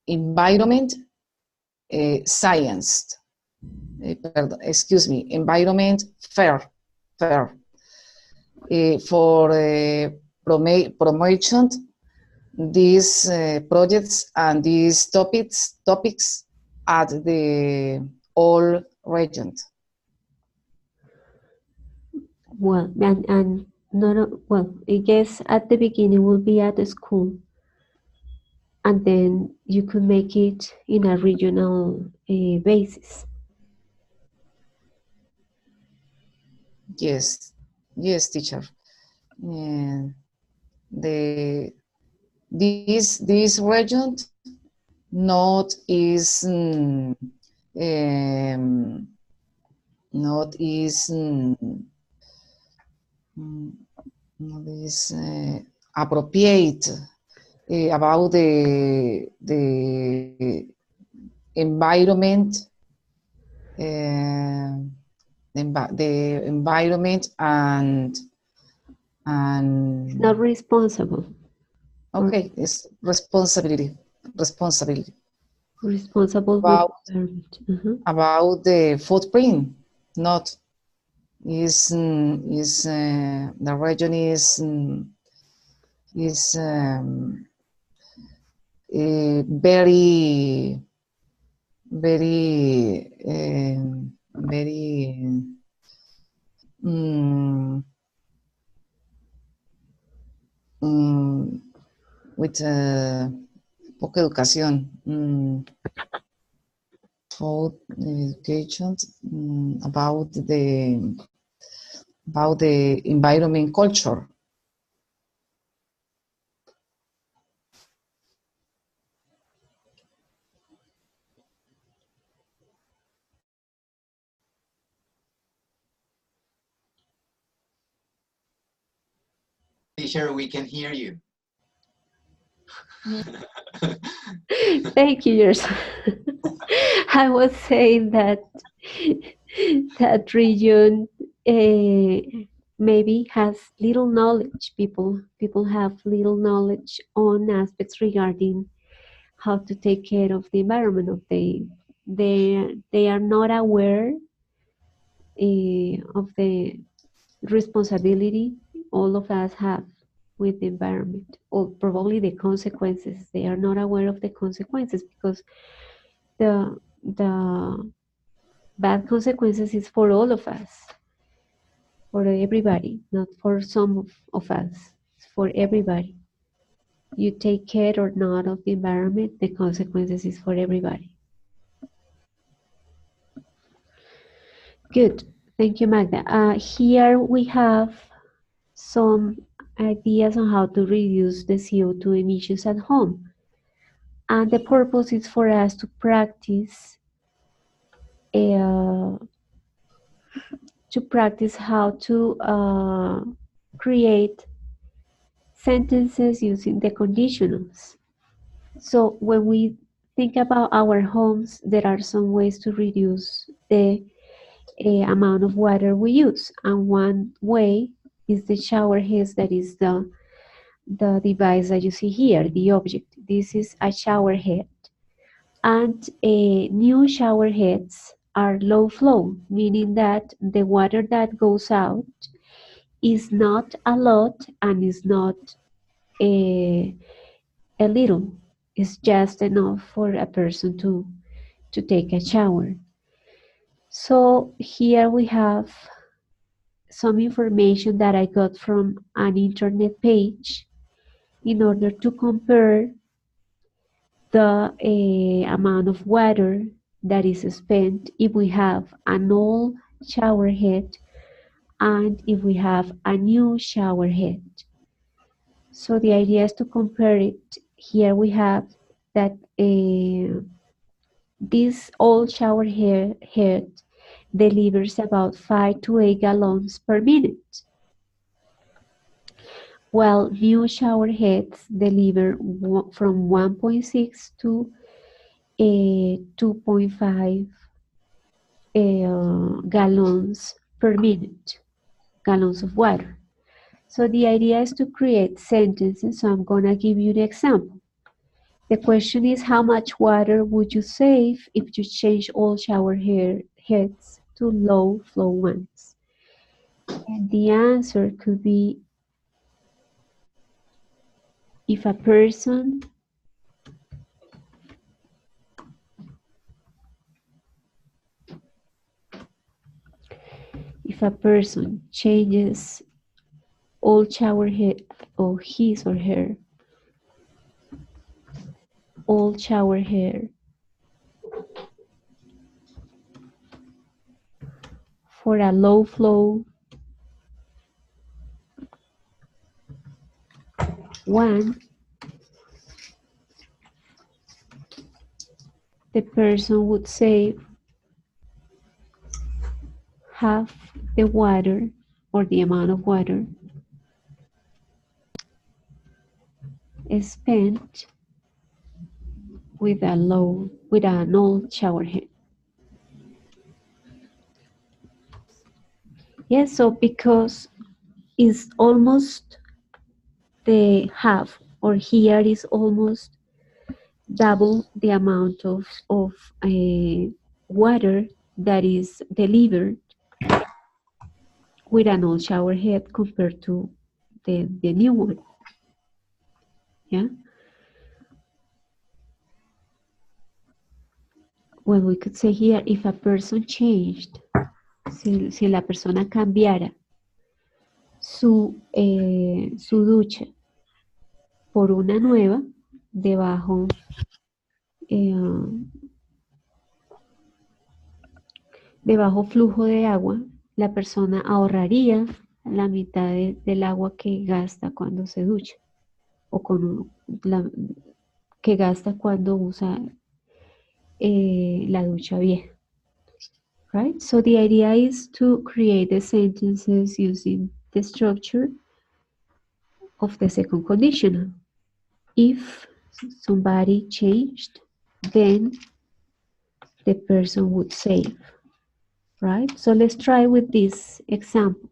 Speaker 8: environment science. Environment fair for promotion these projects and these topics at the all region.
Speaker 1: Well, and not well. I guess at the beginning will be at the school, and then you could make it in a regional basis.
Speaker 8: Yes, teacher. This region not is not is appropriate about the environment. The environment and
Speaker 1: Not responsible.
Speaker 8: Okay, it's responsibility.
Speaker 1: Responsible
Speaker 8: about
Speaker 1: with environment.
Speaker 8: About the footprint, not is the region is very with poca educación, food education, about the environment culture.
Speaker 4: Teacher, we can hear you.
Speaker 1: Thank you, yours. I was saying that that region maybe has little knowledge. People have little knowledge on aspects regarding how to take care of the environment. They are not aware of the responsibility all of us have with the environment, or probably the consequences. They are not aware of the consequences because the bad consequences is for all of us, for everybody, not for some of us. It's for everybody. You take care or not of the environment, the consequences is for everybody. Good. Thank you, Magda. Here we have some ideas on how to reduce the CO2 emissions at home. And the purpose is for us to practice how to create sentences using the conditionals. So when we think about our homes, there are some ways to reduce the amount of water we use. And one way is the shower heads, that is the device that you see here, the object. This is a shower head. And new shower heads are low flow, meaning that the water that goes out is not a lot and is not a little. It's just enough for a person to take a shower. So here we have some information that I got from an internet page in order to compare the amount of water that is spent if we have an old shower head and if we have a new shower head. So the idea is to compare it. Here we have that this old shower head delivers about 5 to 8 gallons per minute, while new shower heads deliver from 1.6 to 2.5 gallons per minute, gallons of water. So the idea is to create sentences. So I'm going to give you the example. The question is, how much water would you save if you change all shower heads to low flow ones? And the answer could be, if a person changes all shower head or his or her all shower hair for a low flow one, the person would save half the water or the amount of water is spent with an old shower head. Yes, so because it's almost the half, or here is almost double the amount of water that is delivered with an old shower head compared to the new one. Yeah. Well, we could say here, if a person changed, si la persona cambiara su ducha por una nueva de bajo flujo de agua, la persona ahorraría la mitad del agua que gasta cuando se ducha o que gasta cuando usa la ducha vieja. Right? So the idea is to create the sentences using the structure of the second conditional. If somebody changed, then the person would save. Right? So let's try with this example.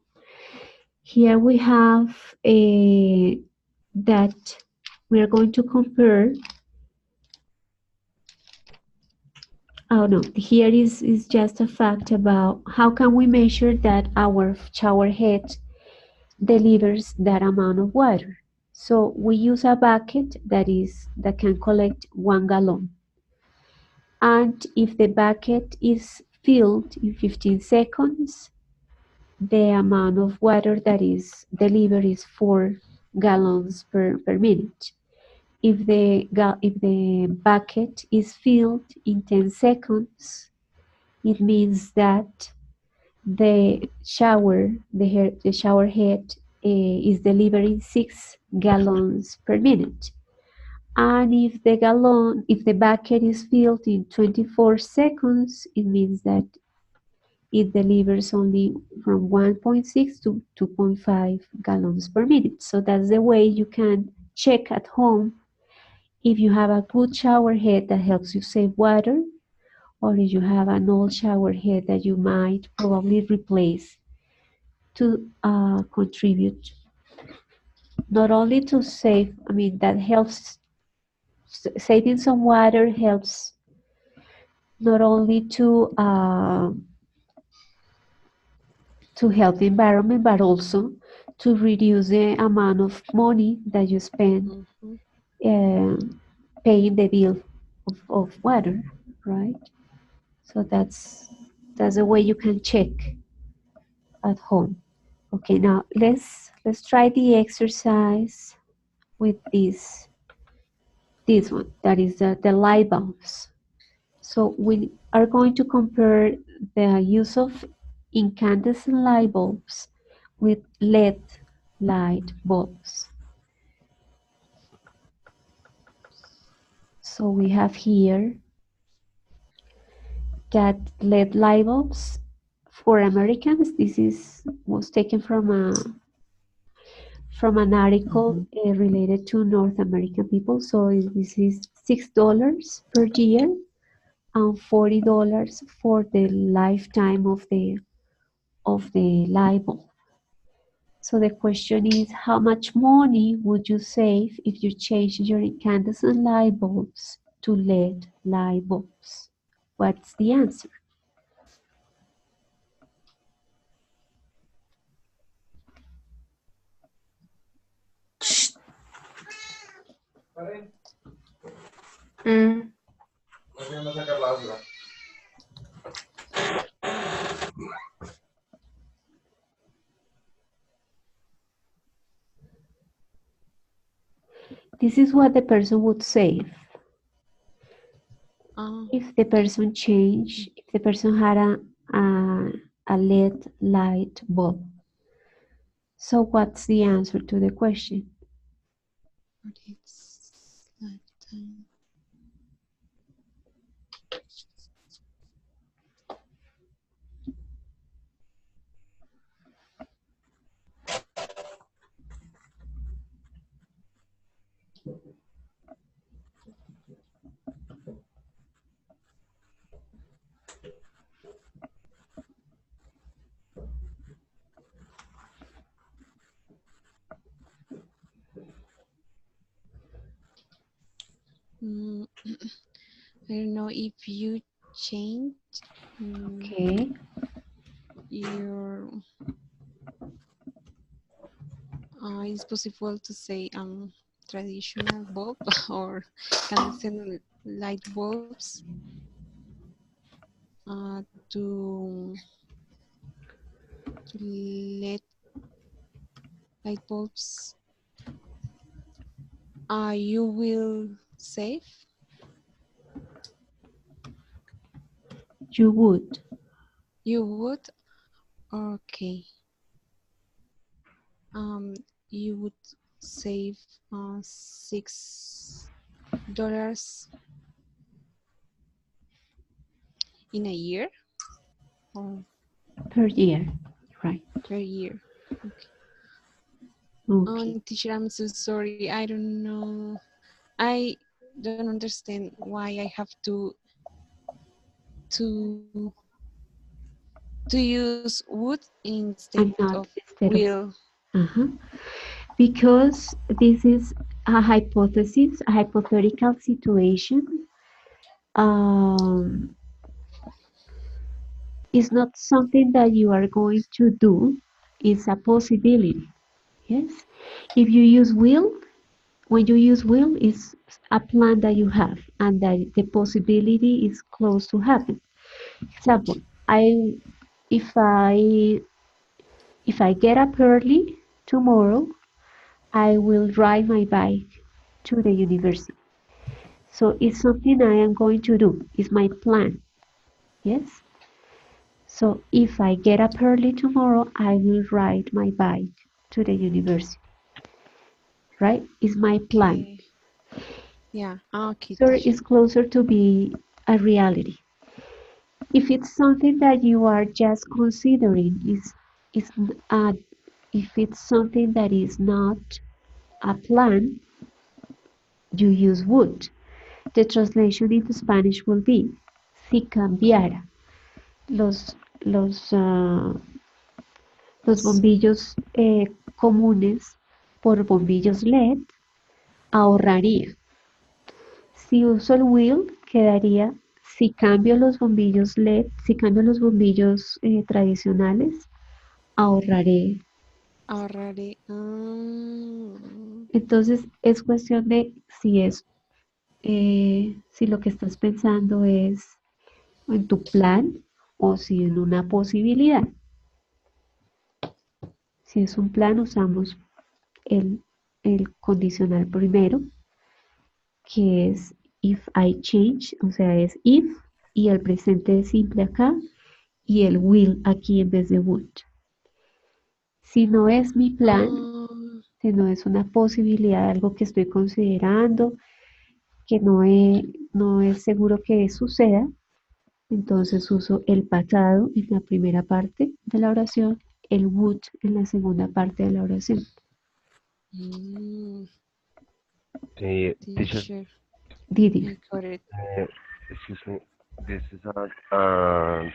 Speaker 1: Here we have that we are going to compare. Oh no, here is just a fact about how can we measure that our shower head delivers that amount of water. So we use a bucket that can collect 1 gallon. And if the bucket is filled in 15 seconds, the amount of water that is delivered is 4 gallons per minute. If the bucket is filled in 10 seconds, it means that the shower head is delivering 6 gallons per minute. And if the bucket is filled in 24 seconds, it means that it delivers only from 1.6 to 2.5 gallons per minute. So that's the way you can check at home if you have a good shower head that helps you save water, or if you have an old shower head that you might probably replace to contribute not only to save, that helps, saving some water helps not only to help the environment, but also to reduce the amount of money that you spend paying the bill of water, right? So that's a way you can check at home. Okay, now let's try the exercise with this one, that is the light bulbs. So we are going to compare the use of incandescent light bulbs with LED light bulbs. So we have here that LED light bulbs for Americans. This was taken from an article related to North American people. So this is $6 per year and $40 for the lifetime of the light bulb. So the question is, how much money would you save if you change your incandescent light bulbs to LED light bulbs? What's the answer?
Speaker 3: Mm,
Speaker 1: This is what the person would save
Speaker 2: Uh,
Speaker 1: if the person had a LED light bulb. So what's the answer to the question?
Speaker 2: but it's lifetime. Mm, I don't know if you change
Speaker 1: Okay.
Speaker 2: your. It's possible to say traditional bulb or candescent light bulbs to LED light bulbs. You will save.
Speaker 1: You would.
Speaker 2: You would. Okay. You would save $6 in a year or
Speaker 1: Per year, right?
Speaker 2: per year. Okay.
Speaker 1: Okay.
Speaker 2: Teacher, I'm so sorry. I don't know. I don't understand why I have to use wood instead
Speaker 1: And not
Speaker 2: of
Speaker 1: instead of
Speaker 2: will.
Speaker 1: because this is a hypothesis, a hypothetical situation. It's not something that you are going to do. It's a possibility. Yes. If you use will, when you use will, it's a plan that you have, and that the possibility is close to happen. Example, if I if I get up early tomorrow, I will ride my bike to the university. So it's something I am going to do. It's my plan. Yes. So if I get up early tomorrow, I will ride my bike to the university. Right? It's my plan.
Speaker 2: Okay. Yeah. Okay,
Speaker 1: So
Speaker 2: teacher.
Speaker 1: it's closer to be a reality. If it's something that you are just considering, is if it's something that is not a plan, you use would. The translation into Spanish will be, si cambiara los, los, uh, los bombillos comunes por bombillos LED, ahorraría. Si uso el will, quedaría, si cambio los bombillos LED, si cambio los bombillos tradicionales, ahorraré.
Speaker 2: Ahorraré.
Speaker 1: Entonces es cuestión de si lo que estás pensando es en tu plan o si en una posibilidad. Si es un plan, usamos el condicional primero, que es if I change, o sea, es if y el presente simple acá y el will aquí en vez de would. Si no es mi plan, si no es una posibilidad, algo que estoy considerando, que no es seguro que suceda, entonces uso el pasado en la primera parte de la oración, el would en la segunda parte de la oración.
Speaker 9: Teacher,
Speaker 2: Teacher,
Speaker 1: Didi,
Speaker 2: I got it.
Speaker 9: excuse me. This is a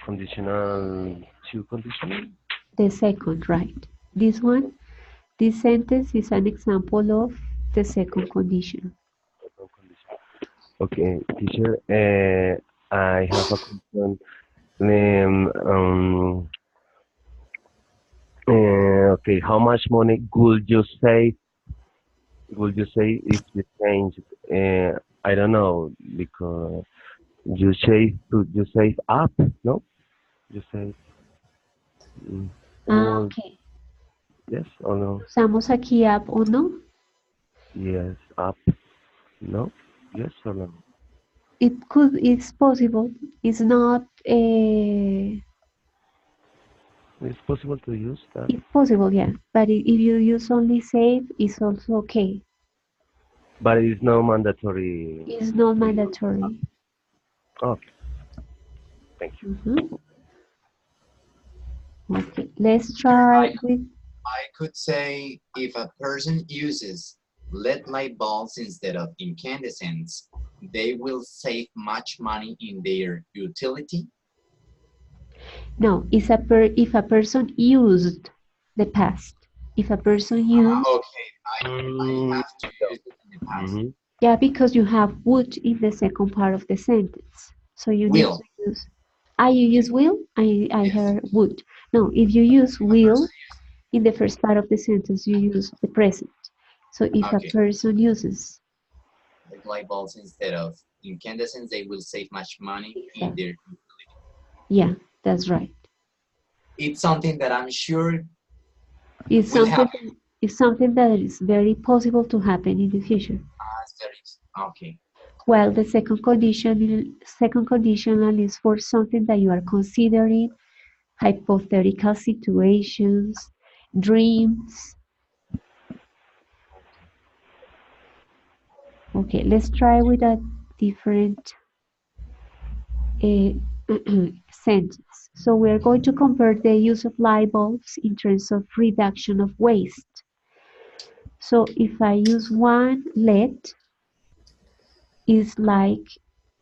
Speaker 9: conditional to conditional.
Speaker 1: the second, right? This one, this sentence is an example of the second condition.
Speaker 9: Okay, teacher. I have a question. Okay, how much money would you save? Would you say if you change? I don't know because you save up, no? You save. Or
Speaker 1: Ok.
Speaker 9: yes or no?
Speaker 1: ¿Usamos aquí up o no?
Speaker 9: Yes, up. No? Yes or no?
Speaker 1: It's possible. It's not,
Speaker 9: It's possible to use that,
Speaker 1: it's possible, yeah. But if you use only save, it's also okay.
Speaker 9: but it's not mandatory.
Speaker 1: It's not mandatory.
Speaker 9: Okay. Thank you.
Speaker 1: Mhm. Okay, let's try with,
Speaker 4: I could say if a person uses LED light bulbs instead of incandescents, they will save much money in their utility.
Speaker 1: no, it's if a person used the past. If a person used,
Speaker 4: Okay, I have to use it in the past.
Speaker 9: Mm-hmm.
Speaker 1: yeah, because you have would in the second part of the sentence. So you need
Speaker 4: Will.
Speaker 1: to use, you use will? I
Speaker 4: Yes.
Speaker 1: heard would. No, if you use will in the first part of the sentence, you use the present. So if
Speaker 4: Okay.
Speaker 1: a person uses,
Speaker 4: Like light bulbs instead of incandescents, they will save much money in their utility.
Speaker 1: yeah, that's right.
Speaker 4: It's something that I'm sure
Speaker 1: It's
Speaker 4: will
Speaker 1: something,
Speaker 4: happen.
Speaker 1: it's something that is very possible to happen in the future.
Speaker 4: Okay.
Speaker 1: Well, the second conditional is for something that you are considering, hypothetical situations, dreams. Okay, let's try with a different sentence. So we're going to compare the use of light bulbs in terms of reduction of waste. So if I use one LED, it's like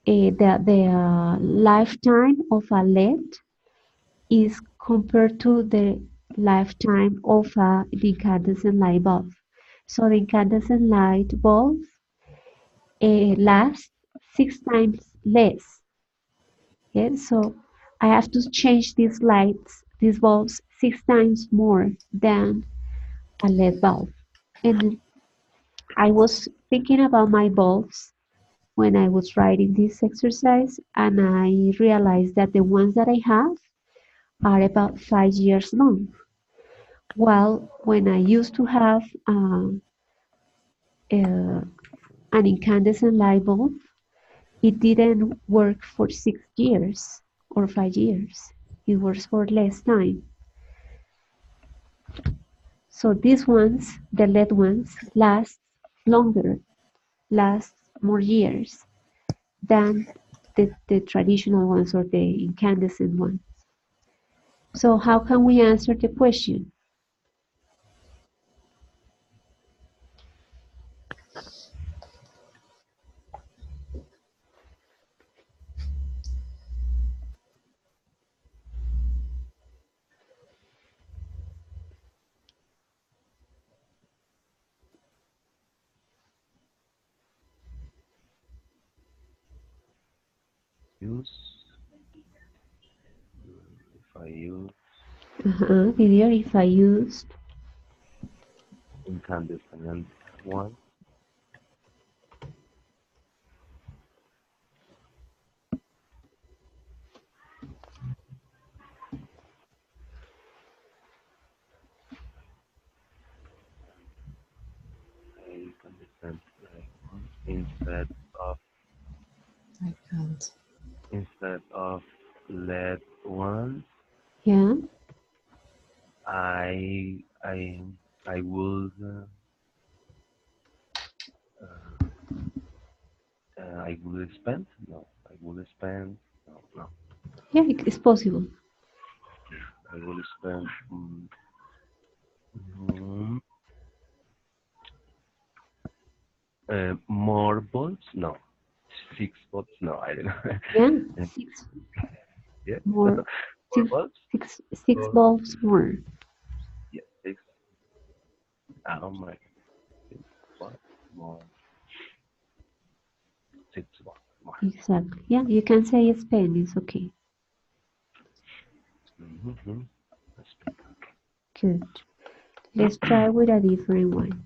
Speaker 1: the lifetime of a LED is compared to the lifetime of the incandescent light bulb. So the incandescent light bulb lasts 6 times less. Okay, so I have to change these bulbs 6 times more than a LED bulb. And I was thinking about my bulbs when I was writing this exercise, and I realized that the ones that I have are about 5 years long. While when I used to have an incandescent light bulb, it didn't work for 6 years or 5 years. It works for less time. So these ones, the LED ones, last longer, last more years than the traditional ones or the incandescent ones. So how can we answer the question?
Speaker 9: If I use
Speaker 1: Didier, if I used
Speaker 9: incandescent one, incandescent one instead of
Speaker 8: And
Speaker 9: instead of let one,
Speaker 1: Yeah.
Speaker 9: I I I would I would spend no I would spend no
Speaker 1: Yeah, it's possible.
Speaker 9: I would spend mm, more volts no 6 volts no I don't know
Speaker 1: Yeah,
Speaker 9: Uh,
Speaker 1: six
Speaker 9: yeah
Speaker 1: more,
Speaker 9: more volts
Speaker 1: six
Speaker 9: or
Speaker 1: bulbs more.
Speaker 9: yeah six oh my 6 volts more 6 volts more
Speaker 1: Exactly. Yeah, you can say spend. It's okay.
Speaker 9: mm-hmm.
Speaker 1: Good. Let's try with a different one.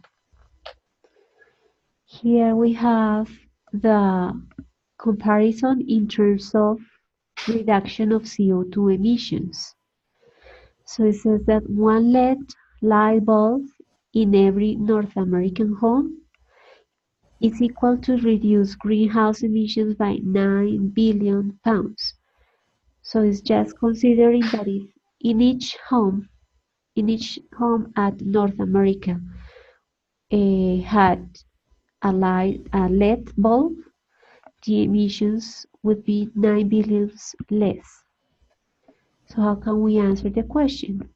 Speaker 1: Here we have the comparison in terms of reduction of CO2 emissions. So it says that one LED light bulb in every North American home is equal to reduce greenhouse emissions by 9 billion pounds. So it's just considering that if in each home at North America had a LED bulb, the emissions would be 9 billion less. So how can we answer the question?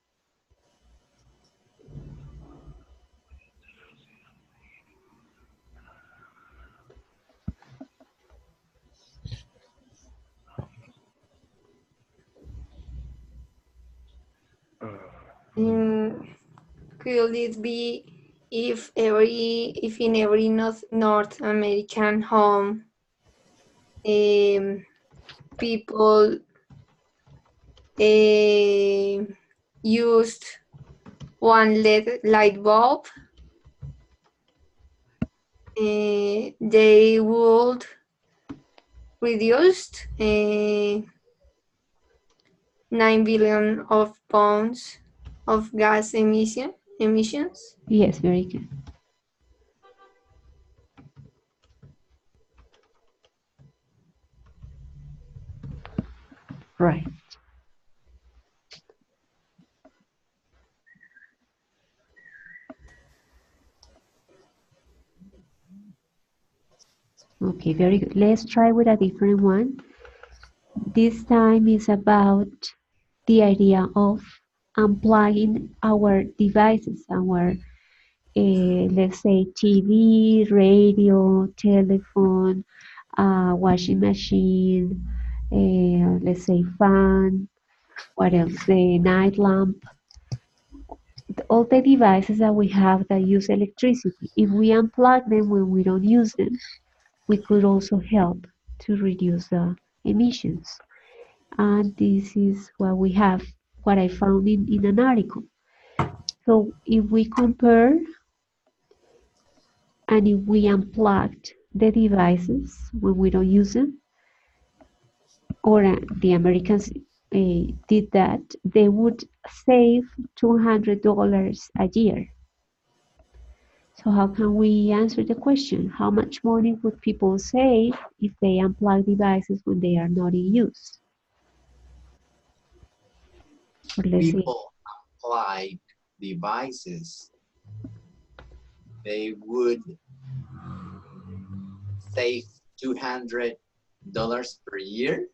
Speaker 3: Could it be if in every North American home people used one LED light bulb, they would reduce 9 billion of pounds of gas emissions.
Speaker 1: Yes, very good. Right. Okay, very good. Let's try with a different one. This time is about the idea of unplugging our devices, our let's say TV, radio, telephone, washing machine, let's say fan, what else? The night lamp, all the devices that we have that use electricity. If we unplug them when we don't use them, we could also help to reduce the emissions. And this is what we have, what I found in an article. So if we compare and if we unplugged the devices when we don't use them, or the Americans did that, they would save $200 a year. So how can we answer the question? How much money would people save if they unplug devices when they are not in use? Or let's say,
Speaker 4: People apply devices, they would save $200 per year.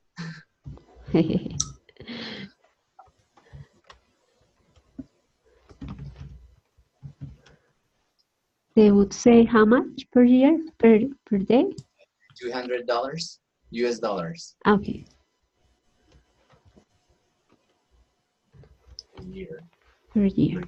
Speaker 1: they would say how much per year, per day?
Speaker 4: $200 US dollars
Speaker 1: Okay,
Speaker 4: a year.
Speaker 1: per year.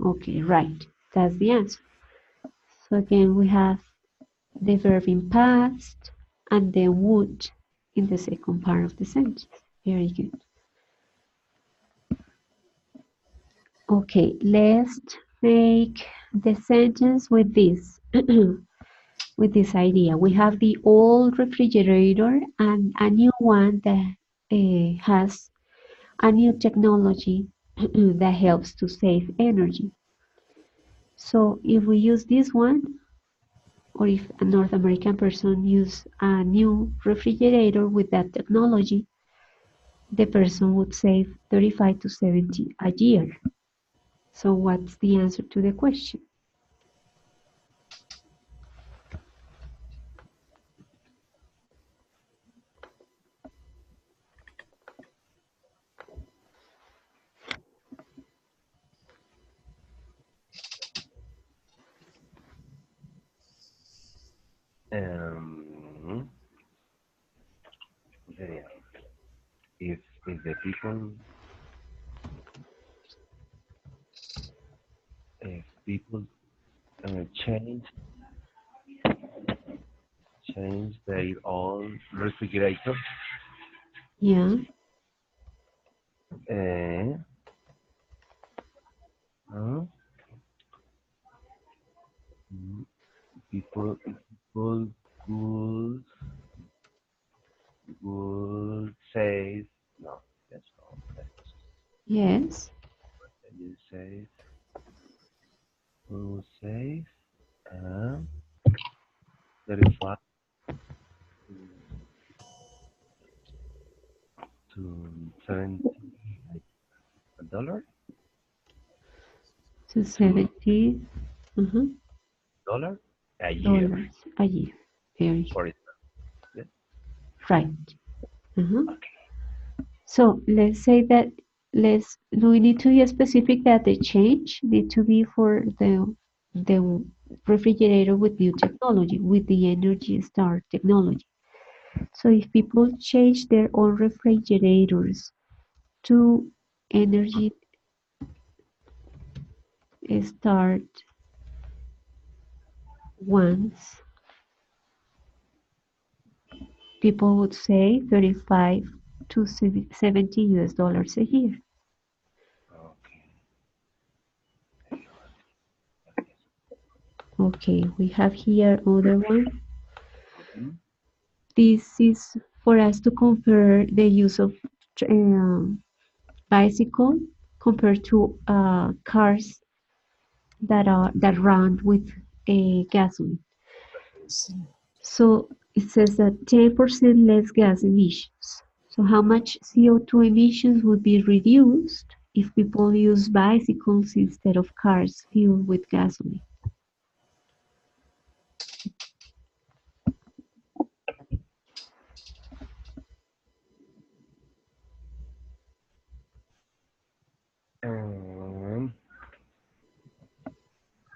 Speaker 1: Okay, right. That's the answer. So again, we have the verb in past and the would in the second part of the sentence. Very good. Okay, let's make the sentence with this. With this idea. We have the old refrigerator and a new one that has a new technology that helps to save energy. So if we use this one, or if a North American person use a new refrigerator with that technology, the person would save 35 to 70 a year. So what's the answer to the question?
Speaker 9: Um, yeah, if the people if people change their own refrigerator,
Speaker 1: Yeah,
Speaker 9: uh, uh, mm, people could say no, that's not
Speaker 1: yes.
Speaker 9: you say who says 35 to 70 dollar
Speaker 1: So
Speaker 9: to
Speaker 1: $70
Speaker 9: dollar a year
Speaker 1: dollars a year. Very
Speaker 9: for it. Yeah.
Speaker 1: right. So let's say that do we need to be specific that the change need to be for the refrigerator with new technology, with the Energy Star technology. So if people change their own refrigerators to Energy Start ones, people would say 35 to 70 US dollars a year. Okay, we have here other one. This is for us to compare the use of bicycle compared to cars that run with a gasoline. So it says that 10% less gas emissions. So how much CO2 emissions would be reduced if people use bicycles instead of cars fueled with gasoline?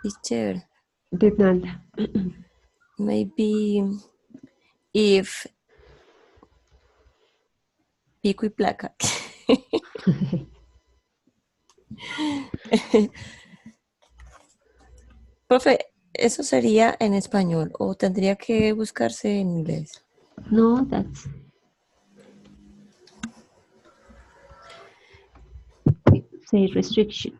Speaker 6: Teacher,
Speaker 1: Demanda.
Speaker 6: maybe if pico y placa. Profe, ¿eso sería en español o tendría que buscarse en inglés?
Speaker 1: No, that's say restriction.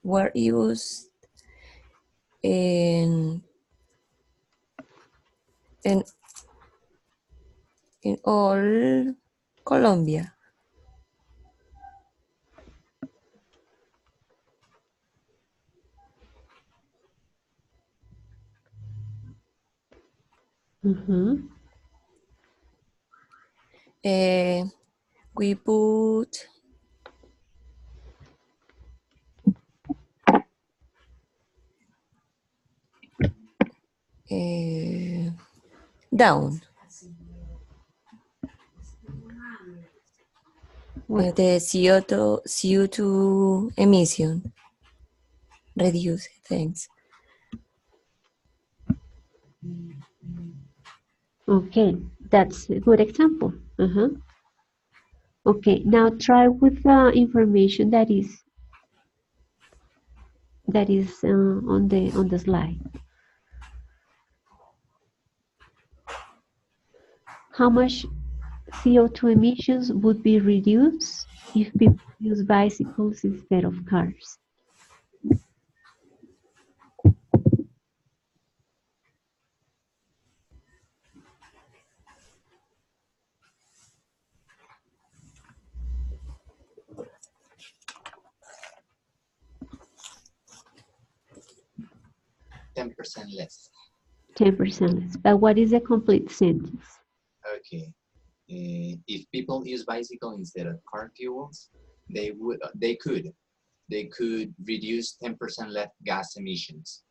Speaker 6: Were used in all Colombia. We put down the CO2 emission. Reduce, thanks.
Speaker 1: Okay, that's a good example. Okay, now try with the information that is on the slide. How much CO2 emissions would be reduced if people use bicycles instead of cars.
Speaker 4: 10% less.
Speaker 1: 10% less. But what is a complete sentence?
Speaker 4: Okay. If people use bicycle instead of car fuels, they could reduce 10% less gas emissions.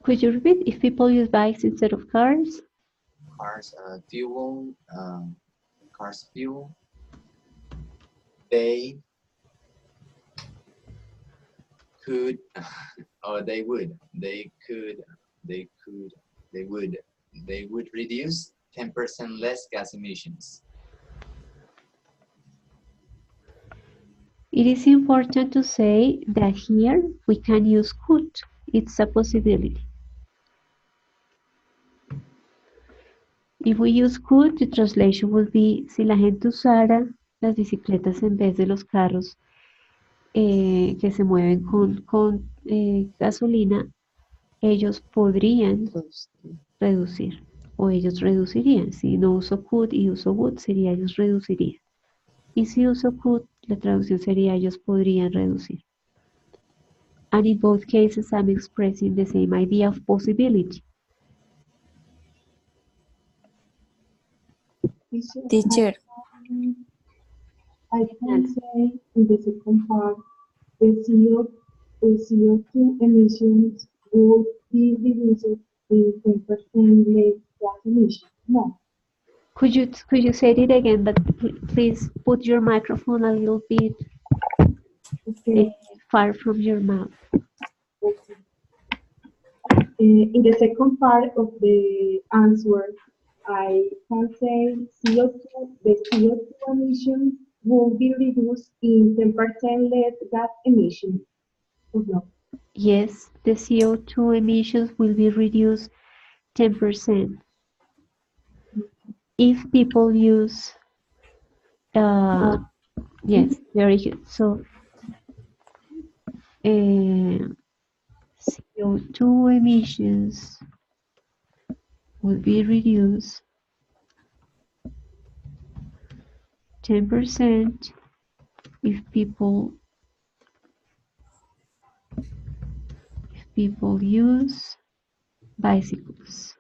Speaker 1: Could you repeat? If people use bikes instead of cars?
Speaker 4: Cars fuel, they could, or they would reduce 10% less gas emissions.
Speaker 1: It is important to say that here we can use could. It's a possibility. If we use could, the translation would be si la gente usara las bicicletas en vez de los carros que se mueven con gasolina, ellos podrían reducir o ellos reducirían. Si no uso could y uso would, sería ellos reducirían. Y si uso could, la traducción sería ellos podrían reducir. And in both cases, I'm expressing the same idea of possibility.
Speaker 6: Teacher,
Speaker 5: I can say in the second part, the CO2 emissions would be reduced in 10% less gas emissions. No.
Speaker 1: Could you say it again, but please put your microphone a little bit far from your mouth.
Speaker 5: Okay. In the second part of the answer, I can say the CO2 emissions will be reduced in 10% less gas emissions. Oh, no.
Speaker 1: Yes, the CO2 emissions will be reduced 10% if people use, yes, very good. So, CO2 emissions will be reduced 10% if people use bicycles.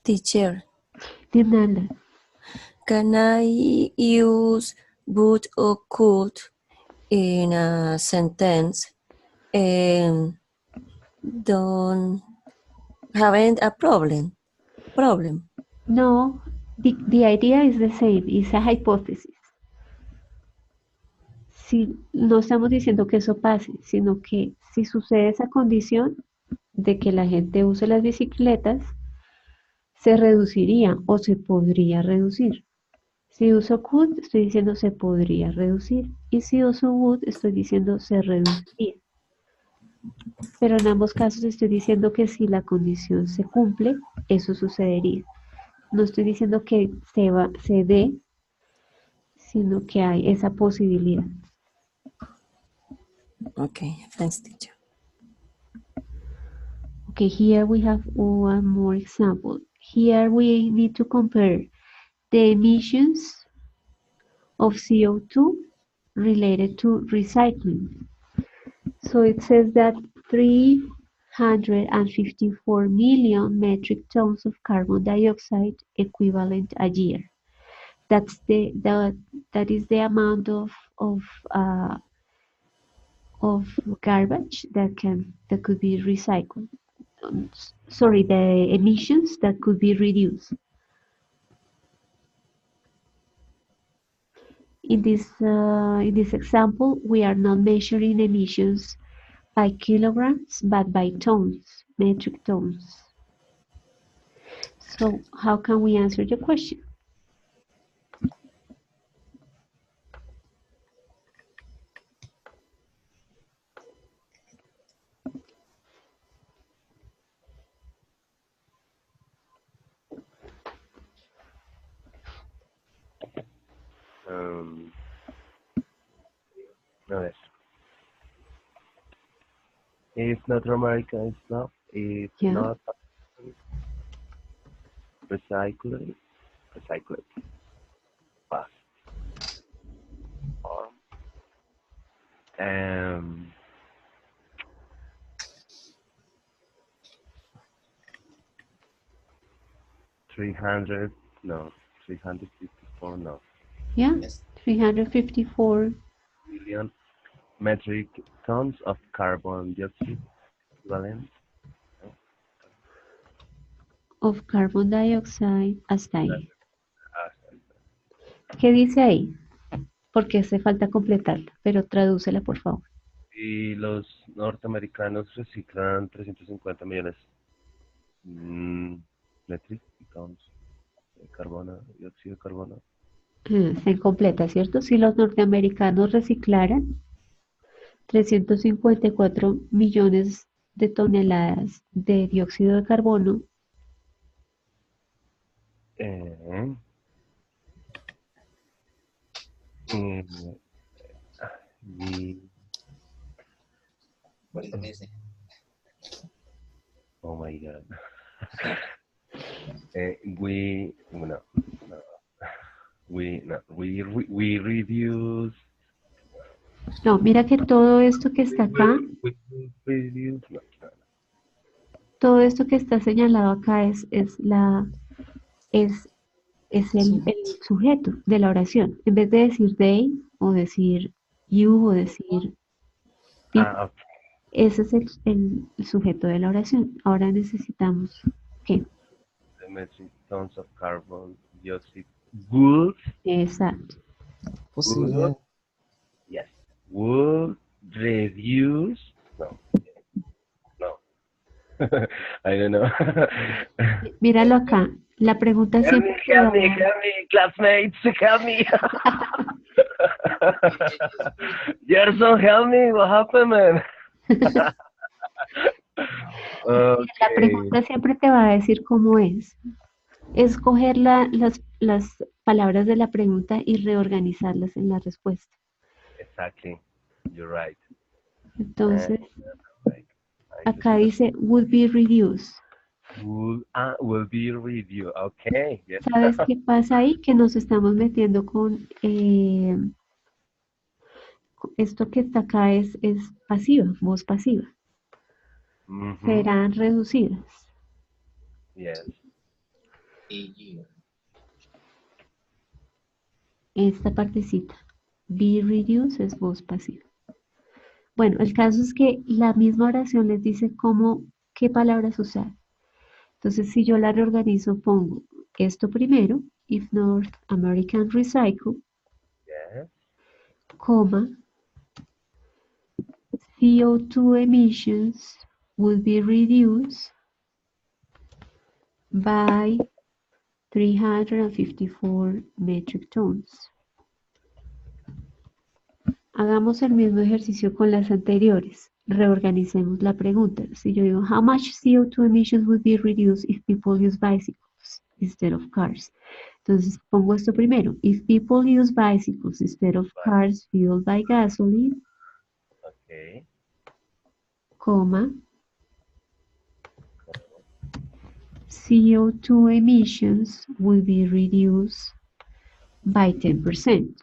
Speaker 6: teacher,
Speaker 1: Fernanda,
Speaker 6: can I use would or could in a sentence and don't haven't a problem?
Speaker 1: no, the idea is the same, it's a hypothesis. Si no estamos diciendo que eso pase, sino que si sucede esa condición de que la gente use las bicicletas, se reduciría o se podría reducir. Si uso could, estoy diciendo se podría reducir. Y si uso would, estoy diciendo se reduciría. Pero en ambos casos estoy diciendo que si la condición se cumple, eso sucedería. No estoy diciendo que se dé, sino que hay esa posibilidad.
Speaker 6: Okay, thanks, teacher.
Speaker 1: Okay, here we have one more example. Here we need to compare the emissions of CO2 related to recycling. So it says that 354 million metric tons of carbon dioxide equivalent a year. That is the amount of garbage that could be recycled. Sorry, the emissions that could be reduced. In this example, we are not measuring emissions by kilograms, but by tons, metric tons. So how can we answer the question?
Speaker 9: Um, a ver. If not American stuff, if
Speaker 1: Yeah.
Speaker 9: not recycled, fast, or, um, 300, no, 354, no,
Speaker 1: Yeah.
Speaker 4: Yes.
Speaker 1: 354
Speaker 9: million metric tons of carbon dioxide equivalent.
Speaker 1: of carbon dioxide hasta ahí.
Speaker 9: Ah,
Speaker 1: ¿Qué dice ahí? Porque hace falta completarla, pero tradúcela por favor.
Speaker 9: y los norteamericanos reciclan 350 millones metric tons de carbono, dióxido de carbono.
Speaker 1: Está incompleta, ¿cierto? Si los norteamericanos reciclaran 354 millones de toneladas de dióxido de carbono,
Speaker 9: Eh, eh, y,
Speaker 4: What is missing?
Speaker 9: oh my god. We no, no, we reduce.
Speaker 1: no, mira que todo esto que está acá,
Speaker 9: We reduce. No, no,
Speaker 1: todo esto que está señalado acá es el sujeto de la oración. En vez de decir they o decir you o decir people,
Speaker 9: Ah, okay.
Speaker 1: ese es el sujeto de la oración. Ahora necesitamos ¿qué?
Speaker 9: The metric tons of carbon dioxide would,
Speaker 1: Exacto.
Speaker 8: Posibilidad.
Speaker 9: yes, would reduce. No, no. I don't know.
Speaker 1: Míralo acá. La pregunta
Speaker 9: Help
Speaker 1: siempre
Speaker 9: me,
Speaker 1: te va
Speaker 9: help me, help me, classmates, help me. Gerson, help me, what happened, man?
Speaker 1: La
Speaker 9: Okay.
Speaker 1: pregunta siempre te va a decir cómo es. Es coger las palabras de la pregunta y reorganizarlas en la respuesta.
Speaker 9: Exactly. You're right.
Speaker 1: Entonces,
Speaker 9: Right.
Speaker 1: acá dice would be reduced.
Speaker 9: Will be review. Okay. Yes.
Speaker 1: ¿Sabes qué pasa ahí? Que nos estamos metiendo con esto que está acá es pasiva, voz pasiva.
Speaker 9: Mhm.
Speaker 1: Serán reducidas.
Speaker 9: Yes.
Speaker 4: A year.
Speaker 1: Esta partecita. Be reduced es voz pasiva. Bueno, el caso es que la misma oración les dice qué palabras usar. Entonces, si yo la reorganizo, pongo esto primero, if North American Recycle,
Speaker 9: Yes.
Speaker 1: coma, CO2 emissions will be reduced by 354 metric tons. Hagamos el mismo ejercicio con las anteriores. Reorganicemos la pregunta. Si yo digo, how much CO2 emissions would be reduced if people use bicycles instead of cars? Entonces pongo esto primero. If people use bicycles instead of cars fueled by gasoline,
Speaker 9: Okay.
Speaker 1: coma, CO2 emissions will be reduced by 10%.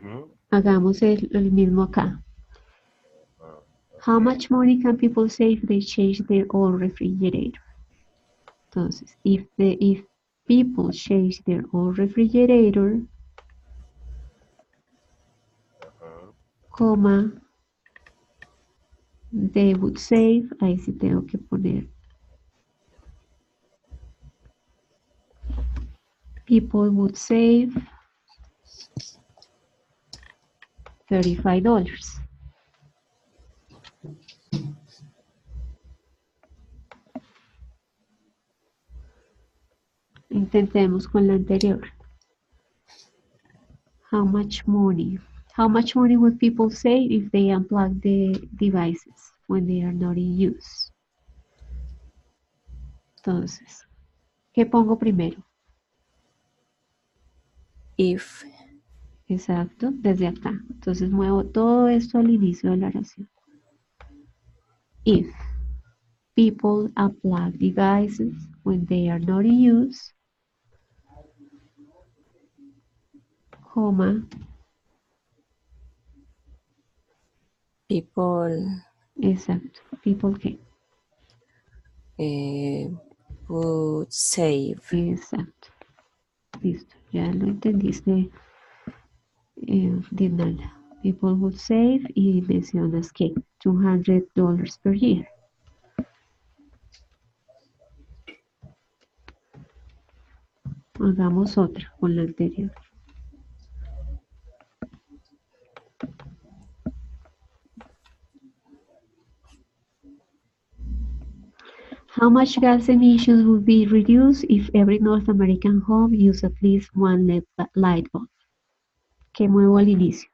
Speaker 9: Mhm.
Speaker 1: Hagamos el mismo acá. How much money can people save if they change their old refrigerator? Entonces, if people change their old refrigerator, coma, they would save, ahí sí tengo que poner, people would save $35. Intentemos con la anterior. How much money? How much money would people save if they unplug the devices when they are not in use? Entonces, ¿Qué pongo primero?
Speaker 6: If
Speaker 1: Exacto, desde acá. Entonces muevo todo esto al inicio de la oración. If people unplug devices when they are not in use, coma,
Speaker 6: people
Speaker 1: exacto, people que,
Speaker 6: would save
Speaker 1: exacto. Listo, ya lo entendiste, Dinala. People would save y mencionas que $200 per year. Hagamos otra con la anterior. How much gas emissions would be reduced if every North American home used at least one LED light bulb? Que muevo al inicio.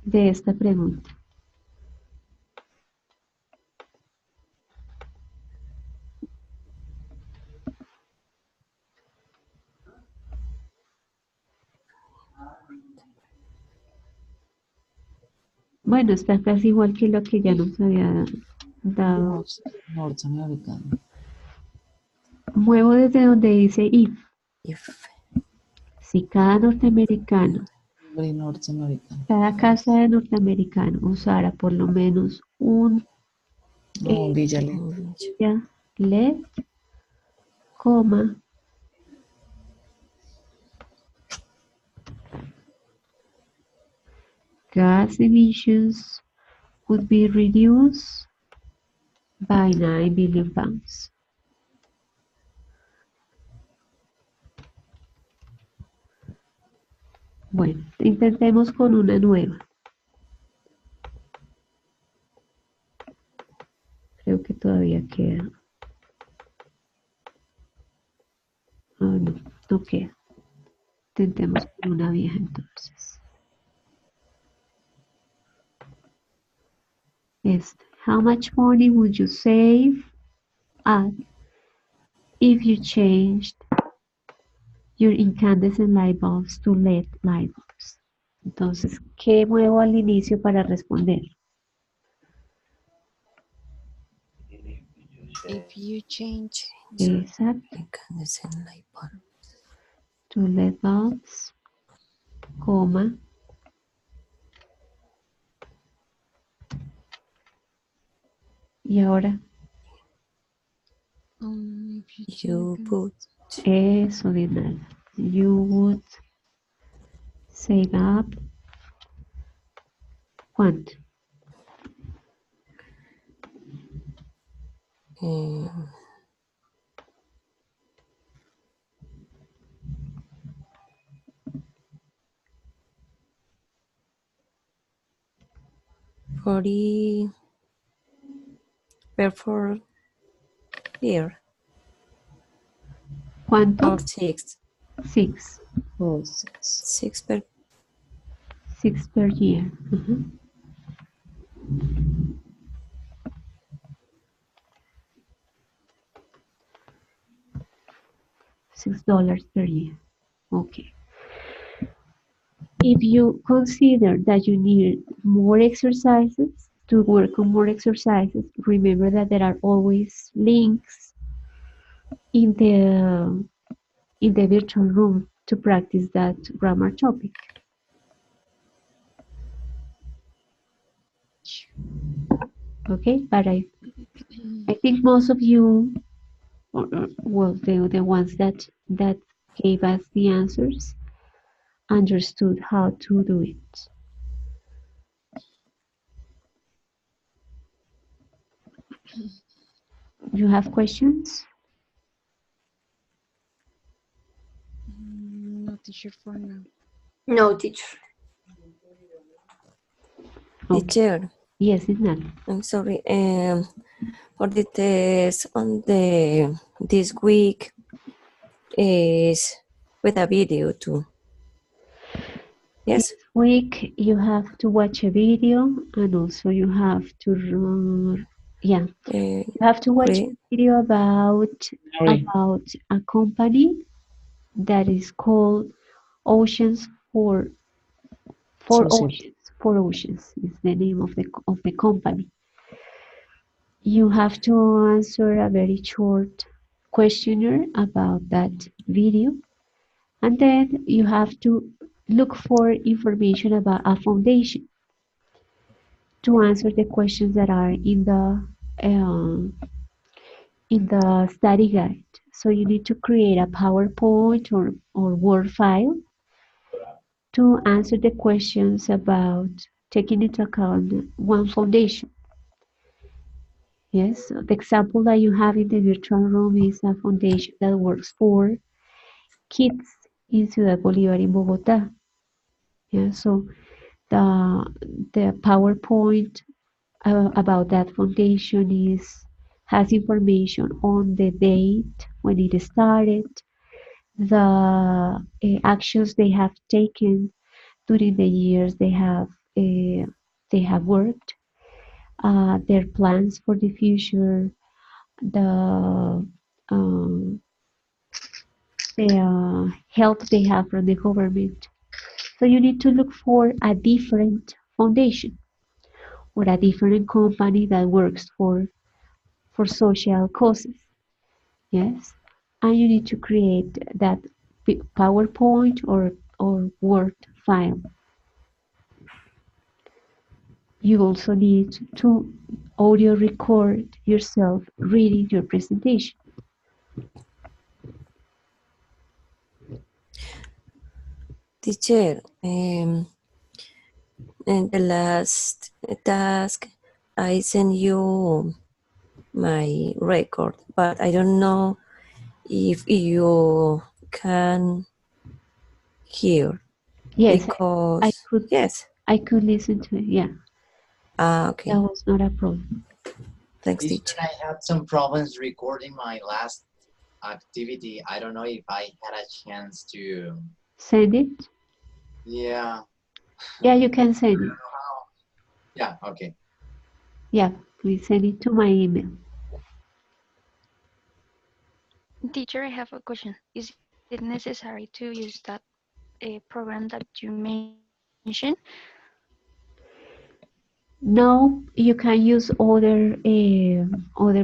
Speaker 1: De esta pregunta. Bueno, está casi igual que lo que ya nos había dado.
Speaker 8: Norteamericano.
Speaker 1: Muevo desde donde dice
Speaker 6: if
Speaker 1: Si cada norteamericano,
Speaker 8: Every norteamericano.
Speaker 1: cada casa de norteamericano usara por lo menos un
Speaker 8: Bombilla LED.
Speaker 1: ya, LED, coma, gas emissions would be reduced by 9 billion pounds. Bueno, intentemos con una nueva. Creo que todavía queda. Oh, no, no queda. Intentemos con una vieja entonces. How much money would you save if you changed your incandescent light bulbs to LED light bulbs? Entonces, ¿qué muevo al inicio para responder?
Speaker 2: If you change
Speaker 1: Exacto.
Speaker 6: incandescent light bulb.
Speaker 1: To LED bulbs, coma, y ahora,
Speaker 2: if
Speaker 6: You put
Speaker 1: eso de nada. You would save up, ¿cuánto?
Speaker 6: um, $40 per year
Speaker 1: ¿Cuánto?
Speaker 6: or six
Speaker 1: 6.
Speaker 8: Oh, six.
Speaker 6: 6 per
Speaker 1: 6 per year. $6 per year. Okay. If you consider that you need more exercises, to work on more exercises, remember that there are always links in the virtual room to practice that grammar topic. Okay, but I think most of you, well, the ones that gave us the answers, understood how to do it. You have questions?
Speaker 2: no, teacher, for now.
Speaker 3: No, teacher.
Speaker 1: Okay.
Speaker 6: teacher.
Speaker 1: Yes, it's not.
Speaker 6: I'm sorry. For the test on this week is with a video too. Yes.
Speaker 1: This week you have to watch a video, and also you have to you have to watch a
Speaker 6: Read.
Speaker 1: video about a company that is called Oceans for
Speaker 6: Something.
Speaker 1: Oceans. For Oceans is the name of the company. You have to answer a very short questionnaire about that video, and then you have to look for information about a foundation to answer the questions that are in the study guide. So you need to create a PowerPoint or Word file to answer the questions about taking into account one foundation. Yes, so the example that you have in the virtual room is a foundation that works for kids in Ciudad Bolívar in Bogotá. Yeah, so the PowerPoint about that foundation has information on the date when it started, the actions they have taken during the years they have worked, their plans for the future, the um, help they have from the government. So you need to look for a different foundation or a different company that works for social causes. Yes, and you need to create that PowerPoint or Word file. You also need to audio record yourself reading your presentation.
Speaker 6: Teacher, in the last task, I sent you my record, but I don't know if you can hear.
Speaker 1: Yes,
Speaker 6: Because, yes.
Speaker 1: I could listen to it, yeah.
Speaker 6: Okay.
Speaker 1: That was not a problem.
Speaker 6: Thanks,
Speaker 4: Teacher,
Speaker 6: teacher.
Speaker 4: I had some problems recording my last activity. I don't know if I had a chance to.
Speaker 1: Send it?
Speaker 4: Yeah.
Speaker 1: Yeah, you can send it.
Speaker 4: Yeah, okay.
Speaker 1: Yeah, please send it to my email.
Speaker 7: Teacher, I have a question. Is it necessary to use that program that you mentioned?
Speaker 1: No, you can use other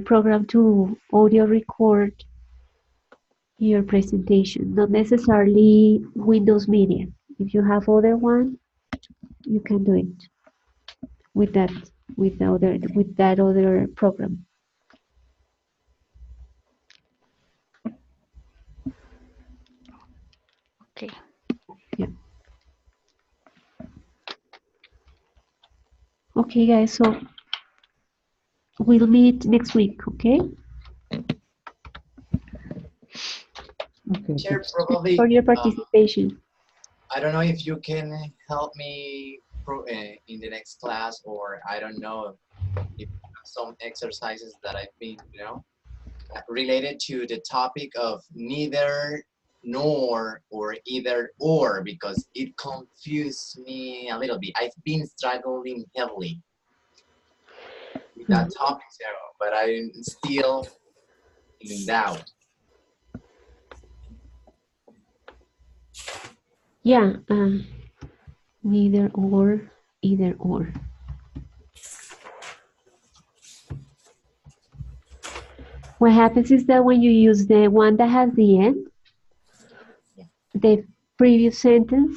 Speaker 1: program to audio record your presentation, not necessarily Windows Media. If you have other one, you can do it with that other program.
Speaker 7: Okay.
Speaker 1: Yeah. Okay, guys. So we'll meet next week. Okay.
Speaker 4: Teacher, probably
Speaker 1: For your participation.
Speaker 4: I don't know if you can help me in the next class, or I don't know if some exercises that I've been, related to the topic of neither nor or either or, because it confused me a little bit. I've been struggling heavily with that topic, but I'm still in doubt.
Speaker 1: Yeah. Neither or, either or. What happens is that when you use the one that has the end, the previous sentence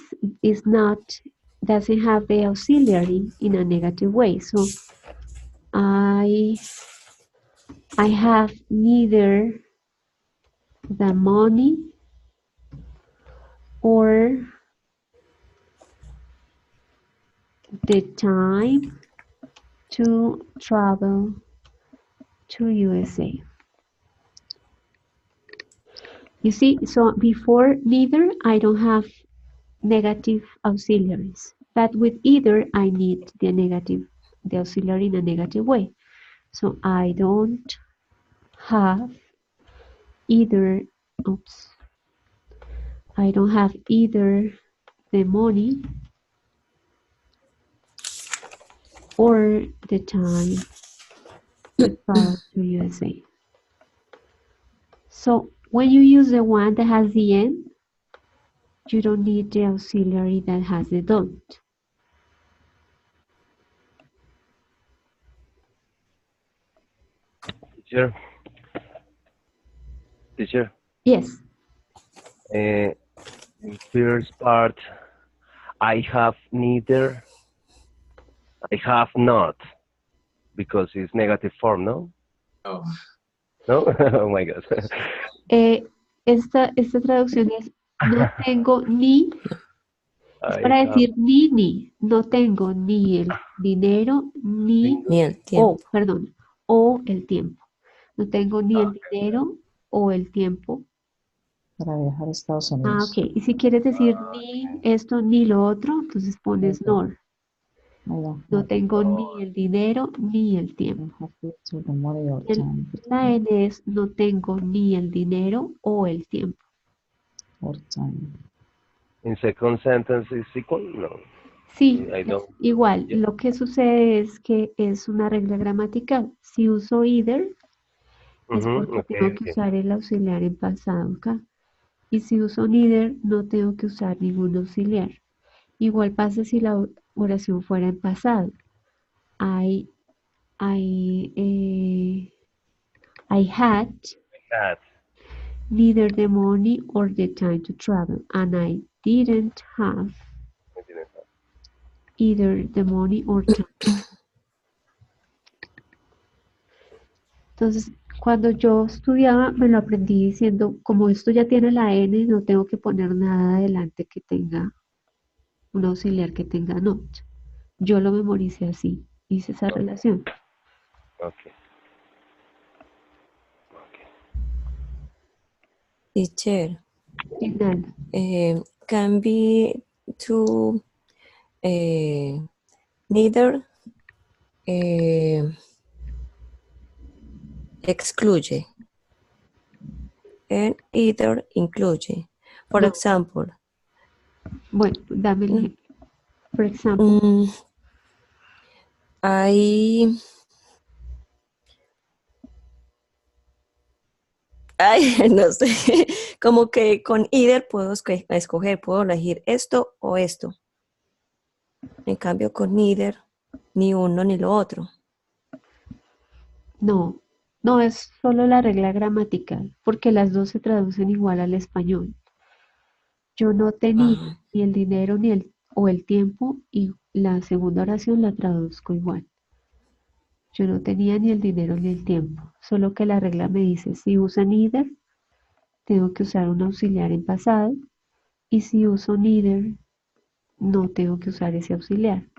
Speaker 1: doesn't have the auxiliary in a negative way. So I have neither the money or the time to travel to USA. You see, so before neither, I don't have negative auxiliaries, but with either, I need the auxiliary in a negative way. So I don't have either, oops, I don't have either the money or the time to travel to USA. So when you use the one that has the N, you don't need the auxiliary that has the don't.
Speaker 9: Teacher,
Speaker 1: Yes.
Speaker 9: in first part, I have neither, I have not, because it's negative form, no?
Speaker 4: Oh,
Speaker 9: No? Oh my God.
Speaker 1: Esta traducción es no tengo ni, es
Speaker 9: I
Speaker 1: para
Speaker 9: have
Speaker 1: decir ni, no tengo ni el dinero ni,
Speaker 6: Ni el tiempo.
Speaker 1: perdón, o el tiempo. No tengo ni el dinero o el tiempo.
Speaker 8: Para viajar a Estados
Speaker 1: Ah,
Speaker 8: Unidos.
Speaker 1: ok. Y si quieres decir ni esto ni lo otro, entonces pones
Speaker 8: Ok.
Speaker 1: nor.
Speaker 8: I don't
Speaker 1: No
Speaker 8: have,
Speaker 1: tengo ni el dinero ni el
Speaker 8: I
Speaker 1: tiempo.
Speaker 8: don't have it to the money or
Speaker 1: El-
Speaker 8: time.
Speaker 1: La N es no tengo ni el dinero o el tiempo.
Speaker 8: Or time.
Speaker 9: in second sentence is equal? No.
Speaker 1: Sí,
Speaker 9: I
Speaker 1: es
Speaker 9: don't.
Speaker 1: igual.
Speaker 9: Yeah.
Speaker 1: Lo que sucede es que es una regla gramatical. Si uso either, es porque
Speaker 9: Okay,
Speaker 1: tengo que
Speaker 9: okay.
Speaker 1: usar el auxiliar en pasado acá. Y si uso neither, no tengo que usar ningún auxiliar. Igual pasa si la oración fuera en pasado. I had
Speaker 9: That.
Speaker 1: neither the money or the time to travel, and I didn't have
Speaker 9: I didn't have.
Speaker 1: either the money or time. Entonces, cuando yo estudiaba, me lo aprendí diciendo, como esto ya tiene la N, no tengo que poner nada adelante que tenga un auxiliar que tenga not. Yo lo memoricé así, hice esa relación.
Speaker 9: Okay. Okay.
Speaker 6: Teacher,
Speaker 1: Final.
Speaker 6: can be to neither excluye and either incluye. For
Speaker 1: No.
Speaker 6: example,
Speaker 1: Bueno, dame el
Speaker 6: No.
Speaker 1: ejemplo. For example,
Speaker 6: Ay, no sé, como que con either puedo escoger, puedo elegir esto o esto. En cambio con neither, ni uno ni lo otro.
Speaker 1: no, no es solo la regla gramatical, porque las dos se traducen igual al español. Yo no tenía
Speaker 6: Ah,
Speaker 1: ni el dinero ni el tiempo y la segunda oración la traduzco igual. Yo no tenía ni el dinero ni el tiempo, solo que la regla me dice si usa neither, tengo que usar un auxiliar en pasado y si uso neither, no tengo que usar ese auxiliar.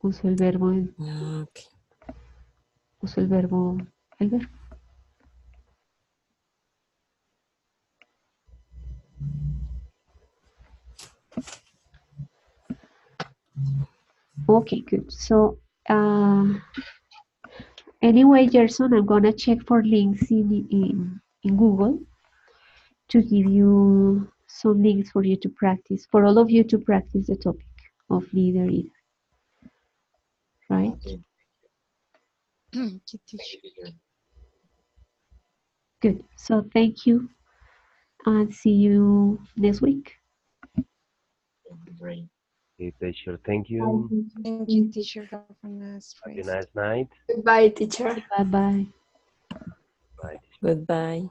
Speaker 1: Uso el verbo,
Speaker 6: ok.
Speaker 1: uso el verbo. Okay, good. So, anyway, Gerson, I'm gonna check for links in Google to give you some links for you to practice, for all of you to practice the topic of neither either. Right?
Speaker 4: okay.
Speaker 1: Good. So thank you and see you next week.
Speaker 4: Great.
Speaker 9: Okay, teacher, thank
Speaker 5: Bye,
Speaker 9: you.
Speaker 5: teacher.
Speaker 2: Thank you, teacher. Have a nice
Speaker 9: Have a
Speaker 2: rest.
Speaker 9: nice night.
Speaker 3: Goodbye, teacher.
Speaker 1: Bye bye.
Speaker 9: Bye.
Speaker 6: Goodbye.